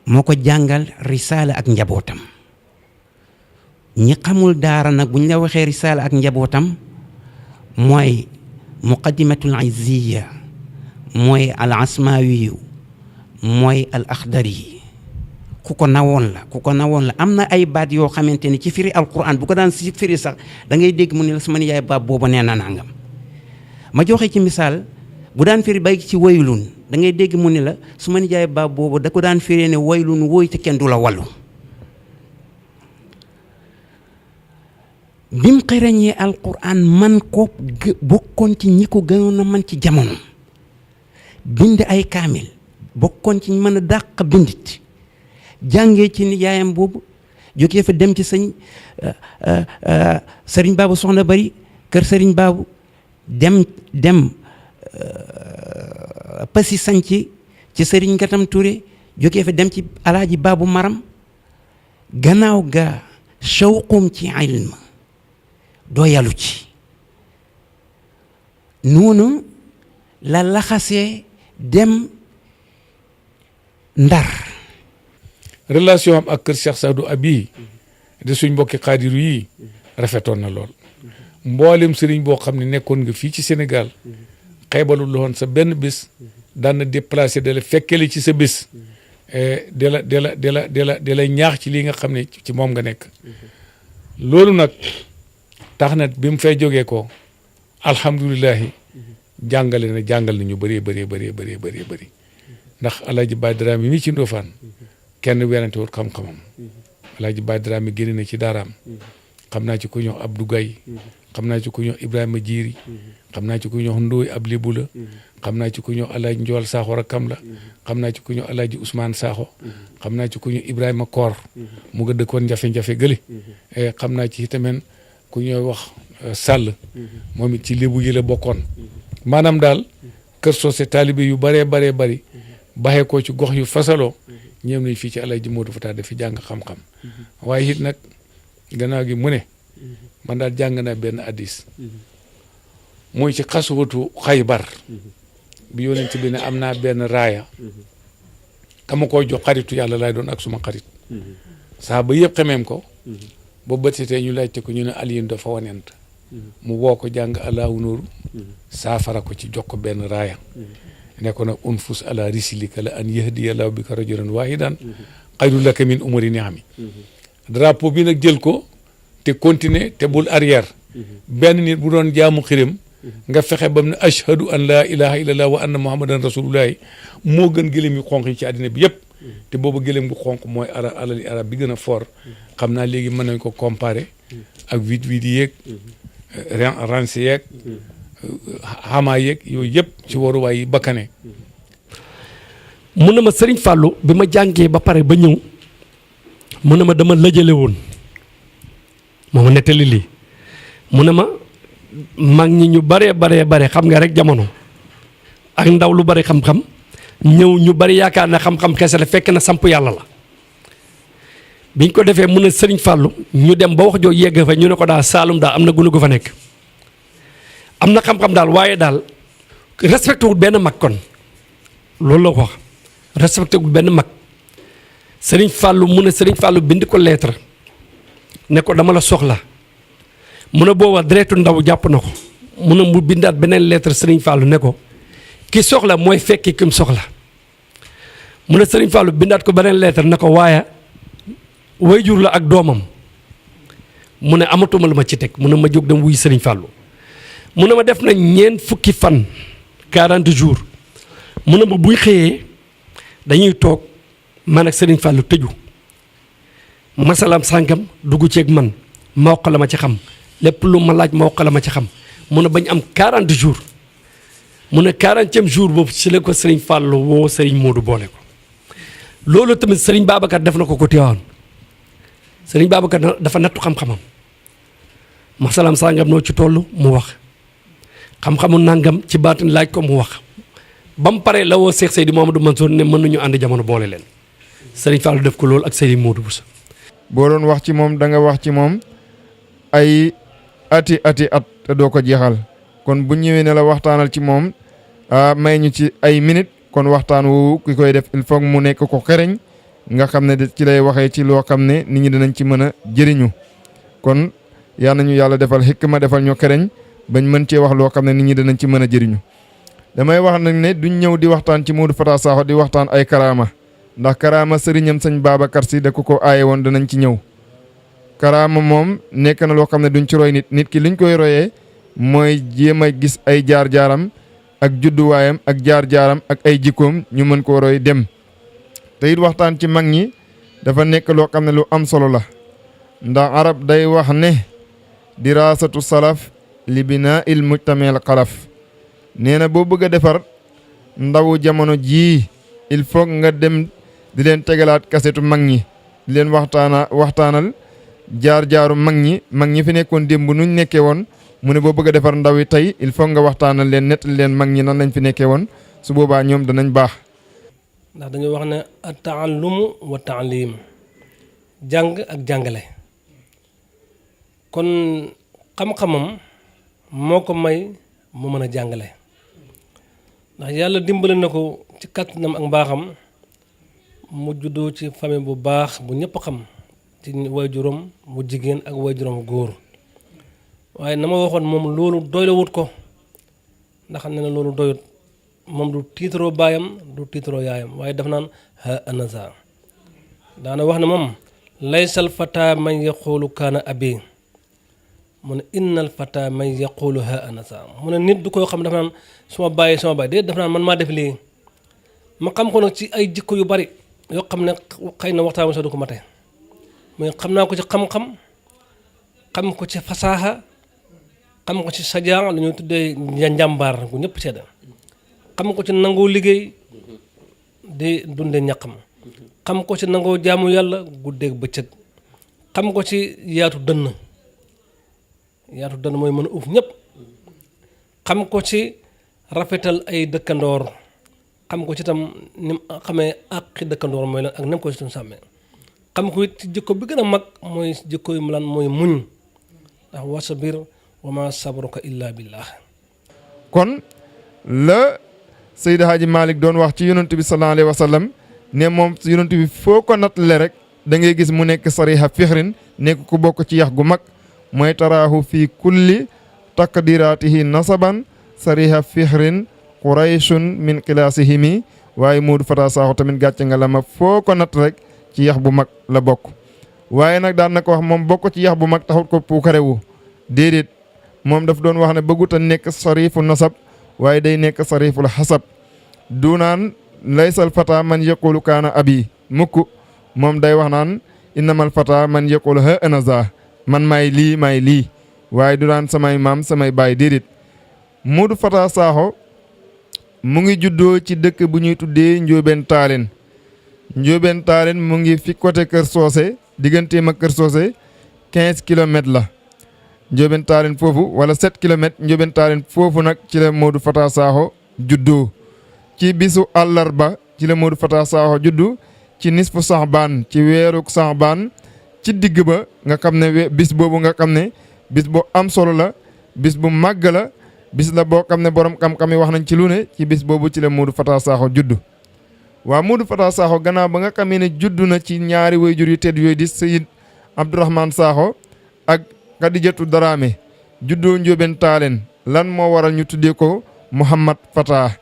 moo ko jàngal risaala ak njabootam ñi xamul daara nag bu ñu la waxee risaala ak njabootam mooy muqaddimatul izziya mooy al asmawiyu mooy al axdari ku ko nawoon la am na ay baat yoo xamante ni ci firi alquran bu ko daan si firi sax da ngay dégg mu ne la sama nijaay baab booba nee na nangam ma joxe ci misaal bu daan firi bay ci waylun da ngay dégg mu ne la su ma nijaay baab booba da ko daan firee ne waylun wooy te kenn du la wallu bim xereñee alquran man ko bokkoon ci ñi ko gënoon a man ci jamono bind ay kaamil bokkoon ci mën a dàq bindit jàngee ci nijaayam boobu jógee fa dem ci sëriñ baabu soxna bari kër sëriñ baabu dem pasi sanc ci sëriñ Ngatam Touré jógee fa dem ci alaaji baabu maram gannaaw ga shawqum ci ilm doo yalu ci noonu la laxasee dem Ndar relation am ak kër Cheikh Sadou Abi de suñ mbokki xaadiru yi rafetoon na lool mboolem sëriñ boo xam ne nekkoon nga fii ci Sénégal xeebalul loon sa benn bés daan na déplacé de la fekkeli ci sa bés de la ñaax ci lii nga xam ne ci moom nga nekk loolu nag tax na bi mu fay jógee ko alhamdulilahi jàngal na ñu bëree bëri ndax Alaaji Baay Dramé mi ci Ndofane kenn werante wut xam-xamam Alaaji Baay Dramé génne na ci daaraam xam naa ci ku ñuy wax Abdou Gaye xam naa ci ku ñuy wax Ibrahima Jiiri xam naa ci ku ñuy wax Ndooy ab Lébu la xam naa ci ku ñuy wax Alaaji Njool Sakho rakkam la xam naa ci ku ñuy wax Alaaji Ousmane Sakho xam naa ci ku ñuy Ibrahima Koor mu nga dëkkoon njafe-njafe gële xam naa ci itamit ku ñuy wax Sall moom it ci Lébu yi la bokkoon maanaam daal kër soose taalibe yu bëree bëri baxee ko ci gox yu fasaloo ñëw nañ fii ci Alaaji Modou Fata dafi jàng xam-xam waaye it nag gannaaw gi mu ne man daal jàng naa benn addis mooy ci xasuwatu Xaybar bi yonent bi ne am naa benn raaya kama koy jox xaritu yàlla laay doon ak suma xarit saaba yëpp xemeem ko ba bëtsitee ñu laajte ko ñu ne Aliyun dafa wanent mu woo ko jàng allahu nuuru saafara ko ci jox ko benn raaya ne ko nag unfus ala risilika la an yahdiya lahu bika rajulan wahidan xayrun laka min umuri niami drapeau bi nag jël ko te continuer te bul arrière benn nit bu doon jaamu xirim nga fexe ba mu ne ashhadu an laa ilaha illallah wa anna muhammadan rasulullahi moo gën gëlëm yu xonq yi ci àddina bi yëpp te boobu gëlëm gu xonq mooy alali arab bi gën a fort xam naa léegi mën nañ ko comparer ak wit yeeg rance yeeg xamaa yeeg yooyu yëpp ci waruwaay yi bakkane. mun na ma Sëriñ Fallou bi ma jàngee ba pare ba ñëw mun na ma dama lëjale woon moo ma nettali lii mun na ma mag ñi ñu bare xam nga rek jamono ak ndaw lu bare xam-xam ñëw ñu bari yaakaar na xam-xam kese la fekk na samp yàlla la biñ ko defee mun na Sëriñ Fallou ñu dem ba wax joo yegg fa ñu ne ko daal Saalum daal am na gunu gu fa nekk am na xam-xam daal waaye daal respecté wul benn mag kon loolu la ko wax respecté wul benn mag Sëriñ Fallou mu ne Sëriñ Fallou bind ko lettre ne ko dama la soxla mu ne booba deretu ndaw jàpp na ko mu ne mu bindaat beneen lettre Sëriñ Fallou ne ko ki soxla mooy fekki ki mu soxla mu ne Sëriñ Fallou bindaat ko beneen lettre ne ko waaye wayjur la ak doomam mu ne amatuma lu ma ci teg mu ne ma jóg dem wuy Sëriñ Fallou mu ne ma def na ñeent fukki fan 40 jours mu ne ma buy xëyee dañuy toog man ak Sëriñ Fallou tëju masalam sànkam dugg ceeg man ma wax la ma ci xam lépp lu ma laaj ma wax la ma ci xam mu ne bañ am 40 jours mu ne 40e jour boobu ci la ko Sëriñ Fallou woo Sëriñ Modou boole ko loolu tamit Sëriñ Babacar def na ko Tiwaawan Sëriñ Babacar dafa nattu xam-xamam masalam sàngam noo ci toll mu wax xam-xamu nangam ci baatin laaj ko mu wax ba mu paree la woo Cheikh Seydi Mouhamadou Mansour ne mën nañu ànd jamono boole leen Sëriñ Fallou def ko loolu ak Sëriñ Modou Boussa. boo doon wax ci moom da nga wax ci moom ay at te doo ko jeexal kon bu ñëwee ne la waxtaanal ci moom may ñu ci ay minutes kon waxtaan wu ki koy def il faut mu nekk ko xereñ nga xam ne ci lay waxee ci loo xam ne nit ñi dinañ ci mën a jëriñu kon yal nañu yàlla defal xikma defal ñu xereñ bañ mën cee wax loo xam ne nit ñi dinañ ci mën a jëriñu. damay wax nag ne duñ ñëw di waxtaan ci Modou Fata Sakho di waxtaan ay karaama ndax karaama sëriñam sëñ Babacar Si da ko aaye woon danañ ci ñëw karaama moom nekk na loo xam ne duñ ci roy nit ki liñ koy royee mooy jéem a gis ay jaar-jaaram ak judduwaayam ak jaar-jaaram ak ay jikkoom ñu mën koo roy dem te it waxtaan ci mag ñi dafa nekk loo xam ne lu am solo la ndax arab day wax ne diraasatu salaf li binaa il mujtameel xalaf nee na boo bëgg a defar ndawu jamono jii il faut nga dem di leen tegalaat kasetu mag ñi di leen waxtaanal jaar-jaaru mag ñi fi nekkoon démb nuñ nekkee woon mu ne boo bëgg a defar ndaw yi tey il faut nga waxtaanal leen nettali leen mag ñi nan lañ fi nekkee woon su boobaa ñoom danañ baax. ndax dañoo wax ne at-taallumu wa taalim jàng ak jàngale kon xam-xamam moo ko may mu mën a jàngale ndax yàlla dimbale na ko ci kàttanam ak mbaaxam mu juddoo ci famille bu baax bu ñëpp xam ci waajuram bu jigéen ak waajuram góor waaye na ma waxoon moom loolu doylawut ko ndax ne na loolu doyut moom du tiitaroo baayam du tiitaroo yaayam waaye daf naan ha anaza daana wax ne moom laysal fata man yaqulu kaana abi mu ne innal fata man yaqulu ha anaza mu ne nit du koy xam dafa naan suma baay déet dafa naan man maa def lii ma xam ko nag ci ay jikko yu bari yoo xam ne xëy na waxtaan sax du ko mate mais xam naa ko ci xam-xam xam ko ci fasaaxa xam ko ci sajaa lu ñuy tuddee njàmbaar gu ñëpp sedda xam ko ci nangoo liggéey di dunde ñaqam xam ko ci nangoo jaamu yàlla guddeeg bëccëg xam ko ci yaatu dënn mooy mën a uuf ñëpp xam ko ci rafetal ay dëkkandoor xam ko ci tam ni mu xamee àqi dëkkandoor mooy lan ak nem ko ci doon sàmmee xam ko it ci jikko bi gën a mag mooy jikko yu mu lan mooy muñ ndax wasbir wa ma sabruka illa billah kon la Seydi Hadji Malick doon wax ci yonent bi sallallahu alayhi wa sallam ne moom yonent bi foo ko nattale rek da ngay gis mu nekk sariha fixrin nekk ku bokk ci yax gu mag mooy taraahu fii kulli taqdiratihi nasaban sariha fixrin qurayshun min xilaasihimi waaye Modou Fata Sakho tamit gàcce nga la ma foo ko natt rek ci yax bu mag la bokk waaye nag daan na ko wax moom bokk ci yax bu mag taxut ko puukarewu déedéet moom daf doon wax ne bëggut a nekk sarifu nasab waaye day nekk sariful xasab du naan laysal fata man yaqulu kaana abi mukk moom day wax naan innamal fata man yaqulu ha anaza man maay lii waaye du naan samay maam samay baay déedéet Modou Fata Sakho mu ngi juddoo ci dëkk bu ñuy tuddee Njóobeen Taaleen mu ngi fi côté Kër Soose digganteem ak Kër Soose 15 kilomètres la Njóobeen Taaleen foofu wala 7 kilomètres Njóobeen Taaleen foofu nag ci la Modou Fata Sakho juddoo ci bisu àllarba ci la Modou Fata Sakho juddu ci nisfu Saxbaan ci weeru Saxbaan ci digg ba nga xam ne bis boobu nga xam ne bis bu am solo la bis bu màgg la bis la boo xam ne borom xam-xam yi wax nañ ci lu ne ci bis boobu ci la Modou Fata Sakho juddu waa Modou Fata Sakho gannaaw ba nga xamee ne juddu na ci ñaari wayjur yu tedd yooyu di Sayid Abdourahmane Sakho ak Khadijatu Darame juddoo Njóobeen Taaleen lan moo waral ñu tuddee ko Mouhamad Fata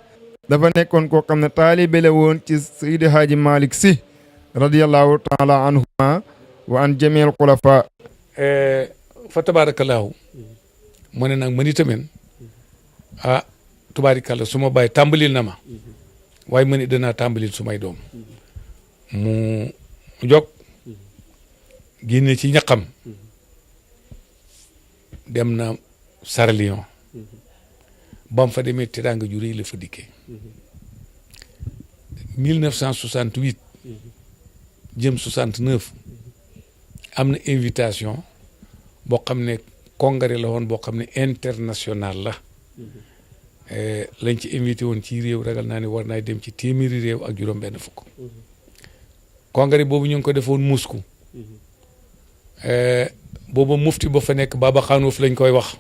dafa nekkoon koo xam ne taalibe la woon ci Seydi Haaji Malick Sy radiyallahu taala anhuma wa an jamil xulafa fa tabaarakallaahu mu ne nag man itamit tubaarikàlla su ma bàyyi tàmbalil na ma waaye man it danaa tàmbalil su may doom mu jóg génne ci ñaqam dem na Sierra Leone bam fa demee teraanga ju rëy la fa dikkee 1968 jëm 69 am na invitation boo xam ne congrès la woon boo xam ne international la lañ ci invité woon ci réew ragal naa ne war naa dem ci téeméeri réew ak juróom-benn fukk congrès boobu ñu ngi ko defoon Moscou booba mufti ba fa nekk Baba Xanuuf lañ koy wax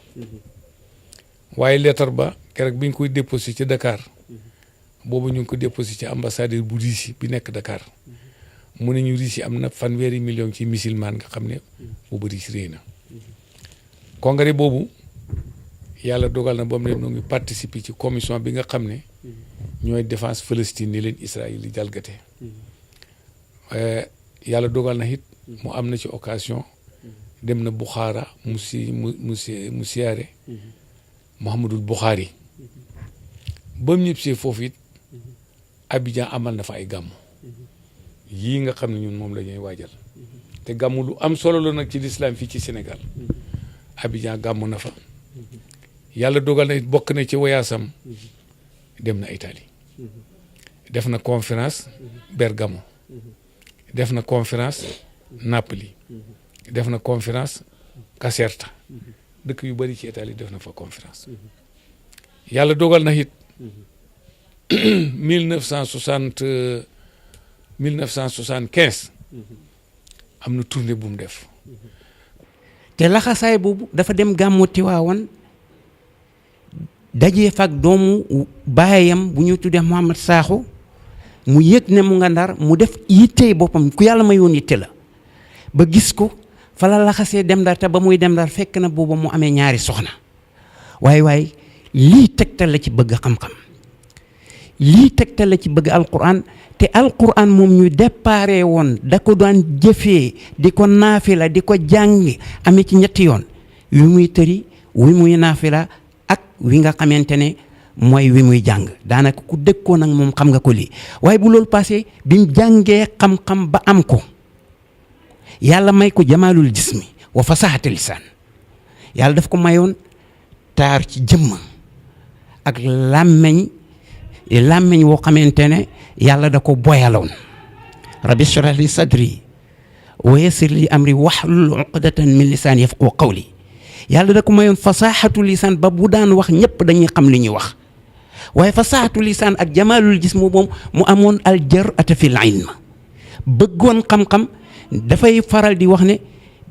waaye lettre ba keroog bi ñu koy déposé ci Dakar boobu ñu ngi ko déposé ci ambassadeur bu Russie bi nekk Dakar mu ne ñu Russie am na 1,0 million ci musulman nga xam ne boobu Russie réy na congrès boobu yàlla dogal na ba mu ne ñu ngi participer ci commission bi nga xam ne ñooy défense Palestine ni leen Israël yi jalgate yàlla dogal na it mu am na ci occasion dem na Bukhara mu siyaare Mouhamadul Bukhari ba mu ñibbisee foofu it Abidjan amal na fa ay gàmmu yii nga xam ne ñun moom la ñuy waajal te gàmmu lu am solo la nag ci lislaam fii ci Sénégal Abidjan gàmmu na fa yàlla dogal na it bokk na ci wayaasam dem na Italie def na conférence Bergamo def na conférence Napoli def na conférence Caserta dëkk yu bari ci Italie def na fa conférence yàlla dogal na it 1975 am na tournée bu mu def te laxasaay boobu dafa dem gàmmu Tiwaawan dajee fak doomu baayam bu ñu tuddee Mouhamad Sakho mu yëg ne mu nga Ndar mu def yittey boppam ku yàlla mayoon yitte la ba gis ko fa la laxasee dem Ndar te ba muy dem Ndar fekk na booba mu amee ñaari soxna waaye lii tegtal la ci bëgg xam-xam lii tegtal la ci bëgg alquran te alquran moom ñu déparé woon da ko daan jëfee di ko naafila di ko jàng amee ci ñetti yoon wi muy tëri wi muy naafila ak wi nga xamante ne mooy wi muy jàng daanaka ku dëkkoon ak moom xam nga ko lii waaye bu loolu passé bi mu jàngee xam-xam ba am ko yàlla may ko jamaalul jismi wa fasaxati lisaan yàlla daf ko mayoon taar ci jëmm ak làmmeñ woo xamante ne yàlla da ko boyaloon rabbi shrah li sadri wa yassir li amri wahlul uqdatan min lisaan yafqahu qawli yàlla da ko mayoon fasaxatu lisaan ba bu daan wax ñëpp dañuy xam li ñuy wax waaye fasaxatu lisaan ak jamaalul jism moom mu amoon aljar'ata fil ilm bëggoon xam-xam dafay faral di wax ne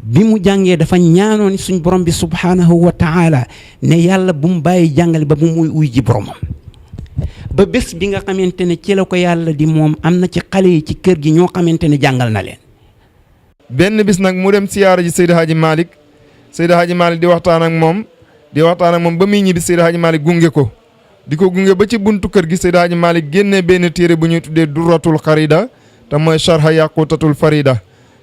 bi mu jàngee dafa ñaanoon suñ borom bi subhanahu wa taala ne yàlla bu mu bàyyi jàngale ba bu muy uy ji boromam ba bés bi nga xamante ne ci la ko yàlla di moom am na ci xale yi ci kër gi ñoo xamante ne jàngal na leen benn bis nag mu dem siyaara ji Seydi Hadji Malick Seydi Hadji Malick di waxtaan ak moom ba muy ñibbi Seydi Hadji Malick gunge ko di ko gunge ba ci buntu kër gi Seydi Hadji Malick génnee benn téere bu ñuy tuddee Durratul Xarida te mooy Sharha Yaqutatul Farida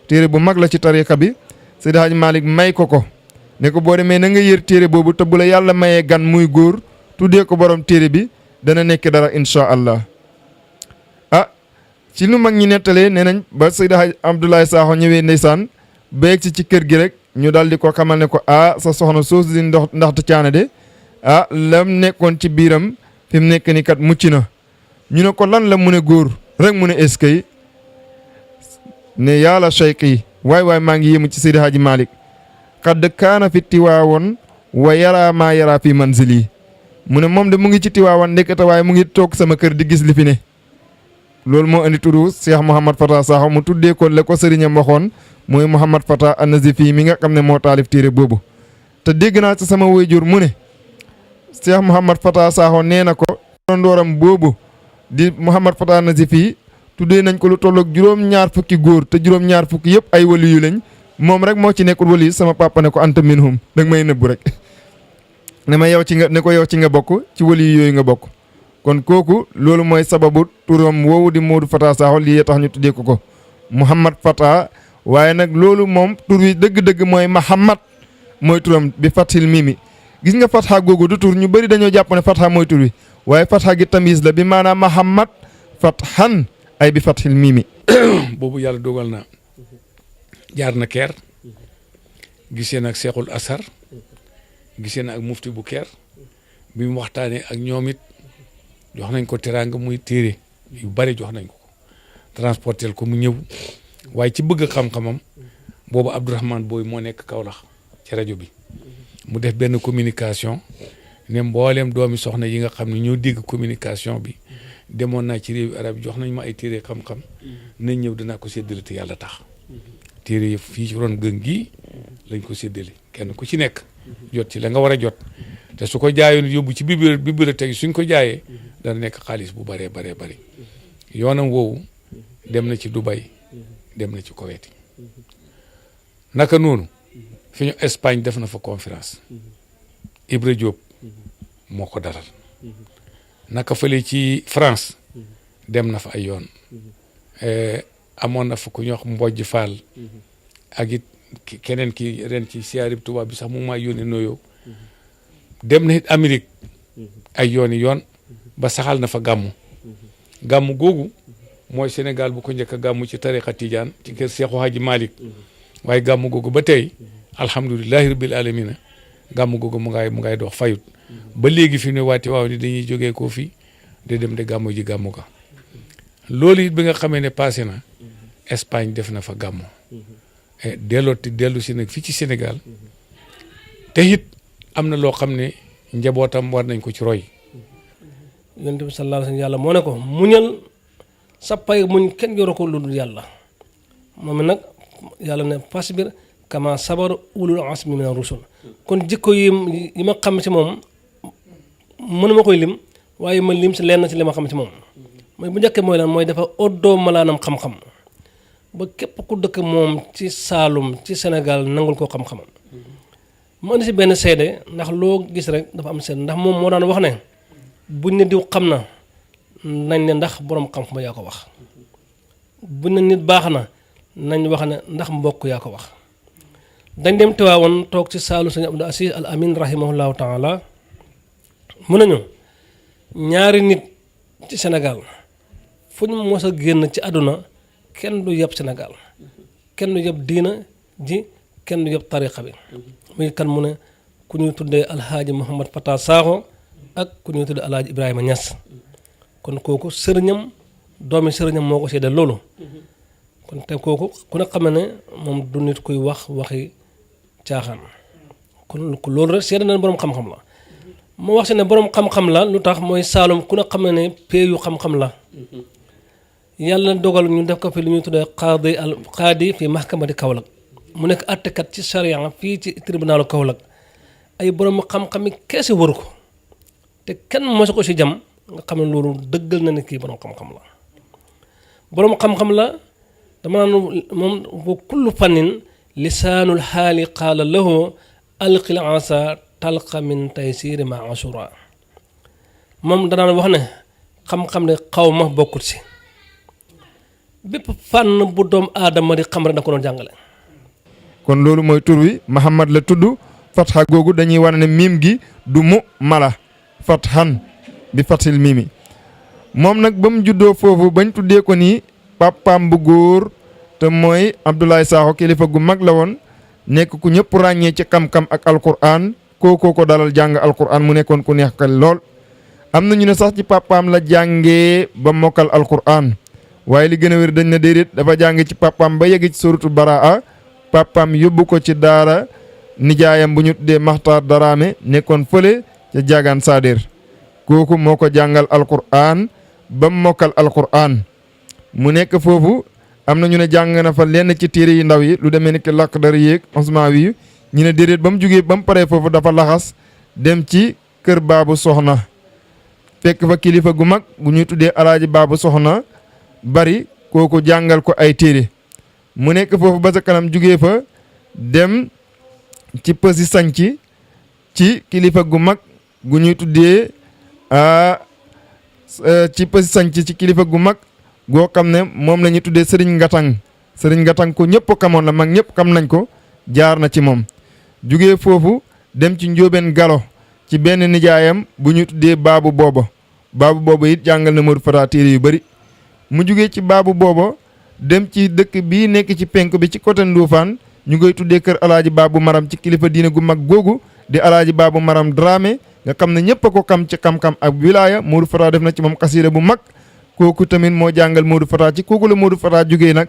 téere bu mag la ci tariqa bi Seydi Hadji Malick may ko ne ko boo demee na nga yër téere boobu te bu la yàlla mayee gan muy góor tuddee ko borom téere bi dana nekk dara incha allah. ci lu mag ñi nettalee nee nañ ba Seydi Abdoulaye Sakho ñëwee ndeysaan beeg ci kër gi rek ñu daal di ko xamal ne ko sa soxna soosu di ndaxte caane de lam nekkoon ci biiram fi mu nekk ni kat mucc na. ñu ne ko lan la mu ne góor rek mu ne eskay ne yàlla cheikh yi waay maa ngi yéemu ci Seydi Hadji Malick xadd kaana fi tiwaawoon wa yaraa maa yaraa fi manzili mu ne moom de mu ngi ci tiwaawoon ndekete waaye mu ngi toog sama kër di gis li fi ne. loolu moo indi turu Cheikh Mouhamad Fata Sakho mu tuddee ko la ko sëriñam waxoon mooy Mouhamad Fata an-Nazifi mi nga xam ne moo taalif téere boobu te dégg naa ci sama waajur mu ne Cheikh Mouhamad Fata Sakho nee na ko ndooram boobu di Mouhamad Fata an-Nazifi tuddee nañ ko lu tolloog juróom-ñaar fukki góor te juróom-ñaar fukki yëpp ay waliyu lañ moom rek moo ci nekkul waliyu sama papa ne ko anta minhum danga may nëbbu rek ne ma yow ci nga ne ko yow ci nga bokk ci waliyu yooyu nga bokk. kon kooku loolu mooy sababu turam woowu di Modou Fata Sakho lii tax ñu tuddee ko Mouhamad Fata waaye nag loolu moom tur wi dëgg-dëgg mooy Mahamad mooy turam bi fathil mimi gis nga fatha googu du tur ñu bëri dañoo jàpp ne fatha mooy tur wi waaye fatha gi tamis la bi maanaam Mahamad fathan ay bi fathil mimi. boobu yàlla dogal na jaar na Keer gisee na ak Seexul Asar gisee na ak mufti bu Keer bi mu waxtaanee ak ñoom it jox nañ ko teraanga muy téere yu bari jox nañ ko transporter ko mu ñëw waaye ci bëgg xam-xamam boobu Abdourahmane Boy moo nekk Kaolack ci rajo bi mu def benn communication ne mbooleem doomi soxna yi nga xam ne ñoo dégg communication bi demoon naa ci réewi arab jox nañ ma ay téere xam-xam nañ ñëw dinaa ko séddale te yàlla tax téere yi fii ci ron gën gii lañ ko séddale kenn ku ci nekk jot ci la nga war a jot te su ko jaayoon yóbbu ci bibliothèque suñ ko jaayee dana nekk xaalis bu bëree bëri yoonam woowu dem na ci Dubai dem na ci Koweït naka noonu fi ñu Espagne def na fa conférence Ibra Diop moo ko dalal naka fële ci France dem na fa ay yoon amoon na fa ku ñuy wax Mbodj Fall ak it keneen ki ren ci siyaarib tubaab bi sax mu maa yónnee nooyoo dem na it Amérique ay yoon ba saxal na fa gàmmu googu mooy Sénégal bu ko njëkk a gàmmu ci tariqa Tijaan ci kër Seexu Hadji Malick waaye gàmmu googu ba tey alhamdulilahi rabbil alamina gàmmu googu mu ngay dox fayut ba léegi fi mu ne waati waaw ni dañuy jógee koo fii de dem de gàmmu ji gàmmu ga loolu it bi nga xamee ne passé na Espagne def na fa gàmmu dellu si nag fii ci Sénégal te it am na loo xam ne njabootam war nañ ko ci roy. yonent bi sallallahu alayhi wa sallam yàlla moo ne ko muñal sa pay muñ kenn yoru ko lu dul yàlla moom nag yàlla ne fasbir kama sabara ulul azmi mina rusul kon jikko yi ma xam ci moom mënuma koy lim waaye ma lim si lenn ci li ma xam ci moom mooy bu njëkkee mooy lan mooy dafa oddoo malaanam xam-xam ba képp ku dëkk moom ci Saalum ci Sénégal nangul koo xam-xamam mu indi si benn seede ndax loo gis rek dafa am seede ndax moom moo daan wax ne buñ ne diw xam na nañ ne ndax borom xam-xam yaa ko wax buñ ne nit baax na nañ wax ne ndax mbokk yaa ko wax dañ dem Tiwaawoon toog ci saalu sëñ Abdou Aziz Al Amin rahimahullahu taala mun nañu ñaari nit ci Sénégal fu ñu mos a génn ci àdduna kenn du yeb Sénégal kenn du yeb diina ji kenn du yeb tariqa bi muy kan mu ne ku ñuy tuddee alhaaji Mouhamad Fata Sakho ak ku ñuy tuddee alhaaji Ibrahima Niass kon kooku sëriñam doomi sëriñam moo ko seede loolu kon te kooku ku ne xam ne moom du nit kuy wax waxi caaxaan kon loolu rek seede na borom xam-xam la moo wax si ne borom xam-xam la lu tax mooy Saalum ku ne xam ne peeyu xam-xam la yàlla dogal ñu def ko fi lu ñuy tuddee qaadi fi mahkamati Kaolack mu nekk àttekat ci charia fii ci tribunalu Kaolack ay borom xam-xami keesi waru ko te kenn mosu ko si jam nga xam ne loolu dëggal na ne kii borom xam-xam la borom xam-xam la dama naan moom wa kullu fannin lisaanul xaali qaala lahu alqil asa talqa min taysiri ma asura moom danaan wax ne xam-xam ne xaw ma bokkut si bépp fànn bu doom aadama di xam rek da ko doon jàngale. kon loolu mooy tur wi Muhammad la tudd fatxa googu dañuy wane ne miim gi du mu mala fatxan bi fathil miimi moom nag ba mu juddoo foofu bañ tuddee ko nii papaam bu góor te mooy Abdoulaye Sakho kilifa gu mag la woon nekk ku ñëpp ràññee ci xam-xam ak alquran kookoo ko dalal jàng alquran mu nekkoon ku neex kal lool. am na ñu ne sax ci papaam la jàngee ba mokkal alquran waaye li gën a wér dañ na déedéet dafa jànge ci papaam ba yegg ci suratul baraa papaam yóbbu ko ci daara nijaayam bu ñu tuddee Maxtaar Daraame nekkoon fële ca Jaagaan Saadeer kooku moo ko jàngal alquran ba mokkal alquran mu nekk foofu am na ñu ne jàng na fa lenn ci téere yi ndaw yi lu demee ni ki lakk dara yéeg osma wi ñu ne déedéet ba mu jugee ba mu paree foofu dafa laxas dem ci kër baabu soxna fekk fa kilifa gu mag bu ñuy tuddee alaaji baabu soxna bari kooku jàngal ko ay téere mu nekk foofu ba sa kanam jugee fa dem ci pësi sanc ci kilifa gu mag gu ñuy tuddee ci pësi sanc ci kilifa gu mag goo xam ne moom la ñuy tuddee sëriñ ngatang ko ñëpp xamoon la mag ñëpp xam nañ ko jaar na ci moom jugee foofu dem ci njóobeen galo ci benn nijaayam bu ñu tuddee baabu booba it jàngal na Modou Fata téere yu bëri mu jugee ci baabu booba dem ci dëkk bii nekk ci penk bi ci côté Ndofane ñu koy tuddee kër alaaji baabu maram ci kilifa diine gu mag googu di alaaji baabu maram Dramé nga xam ne ñëpp a ko xam ci xam-xam ak wilaaya Modou Fata def na ci moom xasiida bu mag kooku tamit moo jàngal Modou Fata ci kooku la Modou Fata jugee nag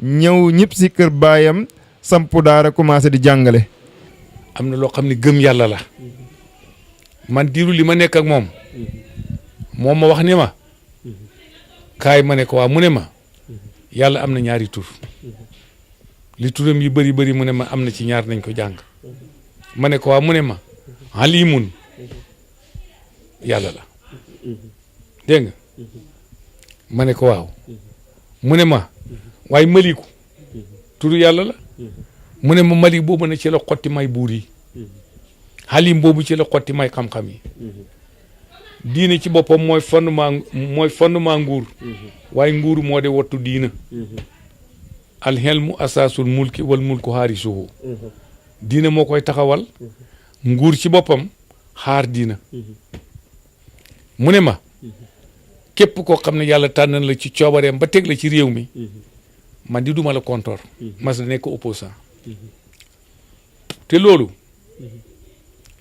ñëw ñëpp si kër baayam sampu daara commencé di jàngale. am na loo xam ne gëm yàlla la man diiru li ma nekk ak moom moom ma wax ne ma kaay ma ne ko waa mu ne ma yàlla am na ñaari tur li turam yi bëri mu ne ma am na ci ñaar nañ ko jàng ma ne ko waa mu ne ma alimun yàlla la dégg nga ma ne ko waaw mu ne ma waaye maliku turu yàlla la mu ne ma malik boobu ne ci la xotti may buur yi halim boobu ci la xotti may xam-xam yi diine ci boppam mooy fondement nguur waaye nguur moo de wattu diina alxelmu asaasul mulki wal mulku haarisuhu diina moo koy taxawal nguur ci boppam xaar diina mu ne ma képp koo xam ne yàlla tànn la ci coobareem ba teg la ci réew mi man di duma la kontoor mas na nekk opposant te loolu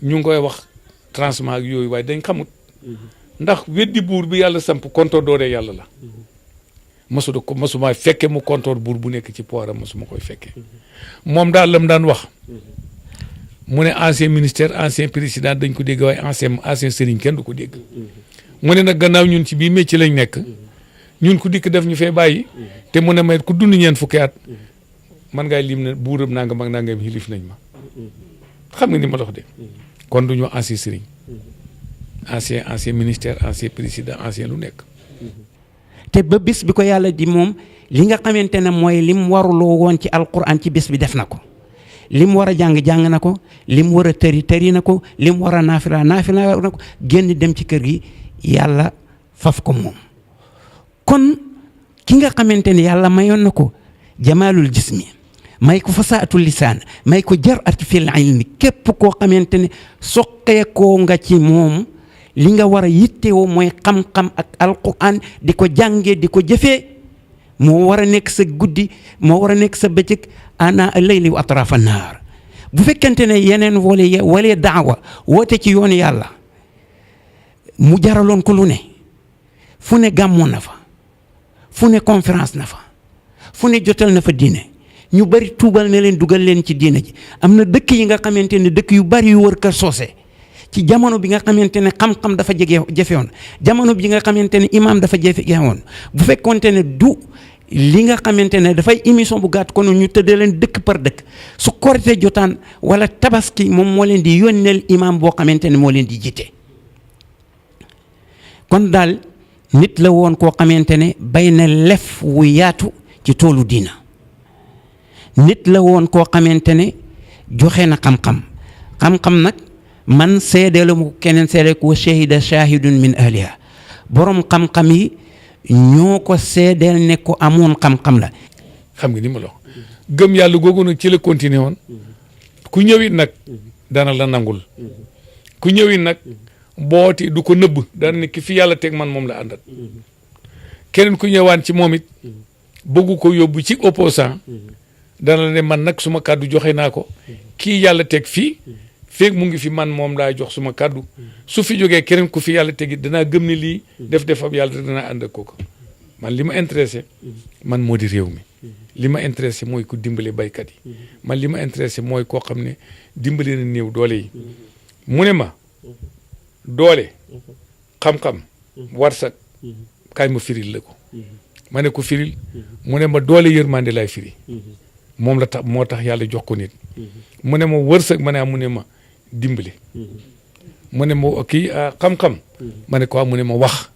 ñu ngi koy wax transement ak yooyu waaye dañ xamut ndax weddi buur bi yàlla samp kontoor dooree yàlla la masuma fekke mu kontoor buur bu nekk ci pouvoiram masuma koy fekke moom daal lam daan wax mu ne ancien ministère ancien président dañ ko dégg waaye ancien sëriñ kenn du ko dégg mu ne nag gannaaw ñun ci bii métier lañ nekk ñun ku dikk def ñu fee bàyyi te mu ne may ku dund ñeen fukki at man ngay lim ne buuram nangam ak nangam xilif nañ ma xam nga ni ma dox de kon du ñu ancien sëriñ ancien ministère ancien président ancien lu nekk te ba bis bi ko yàlla di moom li nga xamante ne mooy lim waruloo woon ci alquran ci bis bi def na ko lim war a jàng na ko lim war a tëri na ko lim war a naafila na ko génn dem ci kër gi yàlla faf ko moom kon ki nga xamante ne yàlla mayoon na ko jamaalul jismi may ko fasaatul lisaan may ko jar'at fil ilmi képp koo xamante ne soqeekoo nga ci moom li nga war a yittewoo mooy xam-xam ak alquran di ko jàngee di ko jëfee moo war a nekk sa guddi moo war a nekk sa bëccëg ana layli wa atrafa naar bu fekkente ne yeneen wala daawa woote ci yoonu yàlla mu jaraloon ko lu ne fu ne gàmmoon na fa fu ne conférence na fa fu ne jotal na fa diine ñu bari tuubal ne leen dugal leen ci diine ji am na dëkk yi nga xamante ne dëkk yu bari yu wër Kër Socé ci jamono bi nga xamante ne xam-xam dafa jafewoon jamono bi nga xamante ne imaam dafa jafewoon bu fekkonte ne du li nga xamante ne dafay émission bu gàtt kon ñu tëddee leen dëkk par dëkk su korite jotaan wala tabaski moom moo leen di yónneel imaam boo xamante ne moo leen di jiite kon daal nit la woon koo xamante ne bay na lef wu yaatu ci toolu diina nit la woon koo xamante ne joxe na xam-xam nag man seedeelu mu keneen seede ko shahida shahidun min ahliha borom xam-xam yi ñoo ko seedeel ne ko amoon xam-xam la. xam nga ni ma la wax gëm yàlla googu nag ci la continué woon ku ñëwit nag dana la nangul ku ñëwit nag booti du ko nëbb dana ne ki fi yàlla teg man moom la àndat keneen ku ñëwaan ci moom it bëggu ko yóbbu ci opposant dana la ne man nag suma kàddu joxe naa ko kii yàlla teg fii feeg mu ngi fi man moom laa jox suma kàddu su fi jógee keneen ku fi yàlla tegit danaa gëm ne lii def-defam yàlla danaa ànd ak kooku man li ma intéressé man moo di réew mi li ma intéressé mooy ku dimbale baykat yi man li ma intéressé mooy koo xam ne dimbale na néew doole yi mu ne ma doole xam-xam warsak kaay ma firil la ko ma ne ko firil mu ne ma doole yërmande laay firi moom la tax moo tax yàlla jox ko nit mu ne ma wërsëg ma ne mu ne ma dimbale mu ne ma kii xam-xam ma ne ko mu ne ma wax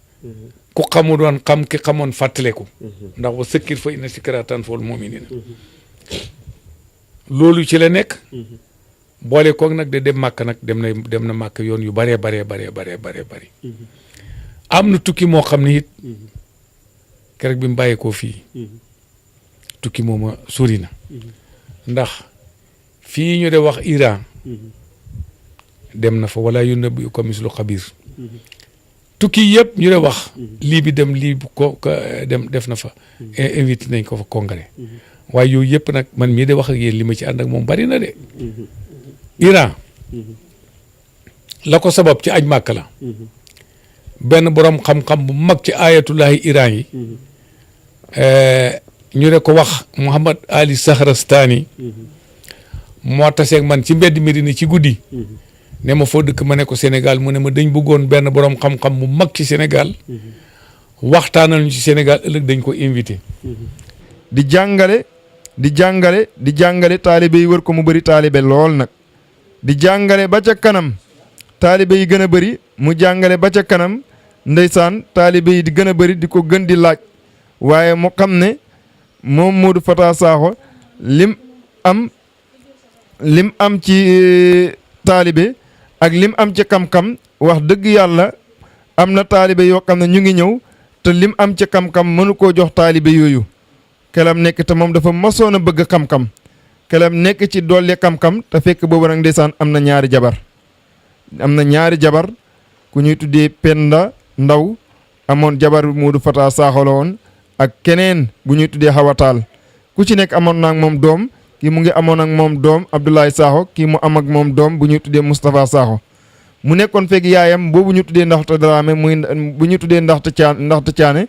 ku xamu doon xam ki xamoon fàttaleku ndax wa sëkkir fa inna zikraa tanfa'ul mu'miniina loolu ci la nekk boole koog nag de dem màkk nag dem na màkk yoon yu baree bëri am na tukki moo xam ne it keroog bi mu bàyyeekoo fii tukki mooma sori na ndax fii ñu de wax Iran dem na fa wala yunabbi'uka mislu xabiir tukki yëpp ñu de wax lii bi dem lii ko dem def na fa invité nañ ko fa congrès waaye yooyu yëpp nag man mii de wax ak yéen li ma ci ànd ak moom bari na de Iran la ko sabab ci aj màkk la benn borom xam-xam bu mag ci ayatullahi Iran yi ñu de ko wax Muhammad Ali Sahrastani moo taseeg man ci mbedd Medina ci guddi ne ma foo dëkk ma ne ko Sénégal mu ne ma dañ bëggoon benn borom xam-xam bu mag ci Sénégal waxtaanal ñu ci Sénégal ëllëg dañ ko invité. di jàngale taalibe yi wër ko mu bëri taalibe lool nag di jàngale ba ca kanam taalibe yi gën a bëri mu jàngale ba ca kanam ndeysaan taalibe yi di gën a bëri di ko gën di laaj waaye mu xam ne moom Modou Fata Sakho lim am ci taalibe ak lim am ci xam-xam wax dëgg yàlla am na taalibe yoo xam ne ñu ngi ñëw te lim am ci xam-xam mënu koo jox taalibe yooyu kelam nekk te moom dafa masoon a bëgg xam-xam kelam nekk ci dolli xam-xam te fekk boobu nag ndeysaan am na ñaari jabar ku ñuy tuddee Penda Ndaw amoon jabar Modou Fata Sakho la woon ak keneen bu ñuy tuddee Xawataal ku ci nekk amoon na ak moom doom kii mu ngi amoon ak moom doom Abdoulaye Sakho kii mu am ak moom doom bu ñuy tuddee Moustapha Sakho mu nekkoon fekk yaayam boobu ñu tuddee Ndaxte Dramé muy bu ñu tuddee Ndaxte Caane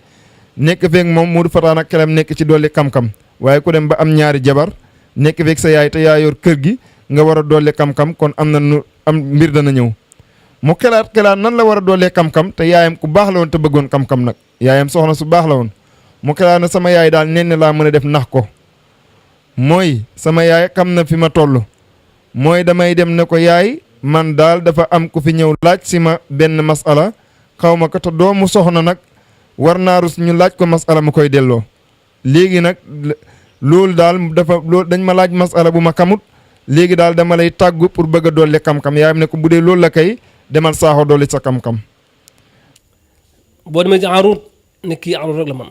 nekk fekk moom Modou Fata nag kelam nekk ci dolli xam-xam waaye ku dem ba am ñaari jabar nekk fekk sa yaay te yaa yor kër gi nga war a dolli xam-xam kon am mbir dana ñëw mu xelaat nan la war a dollee xam-xam te yaayam ku baax la woon te bëggoon xam-xam nag yaayam soxna su baax la woon mu xelaat na sama yaay daal nen laa mën a def nax ko mooy sama yaay xam na fi ma toll mooy damay dem ne ko yaay man daal dafa am ku fi ñëw laaj si ma benn masala xaw ma ko te doomu soxna nag war naa rus ñu laaj ko masala mu koy delloo léegi nag loolu dañ ma laaj masala bu ma xamut léegi daal dama lay tàggu pour bëgg a dolli xam-xam yaayam ne ko bu dee loolu la kay demal Sakho dolli sa xam-xam. boo demee ci arut ne kii arut rek la man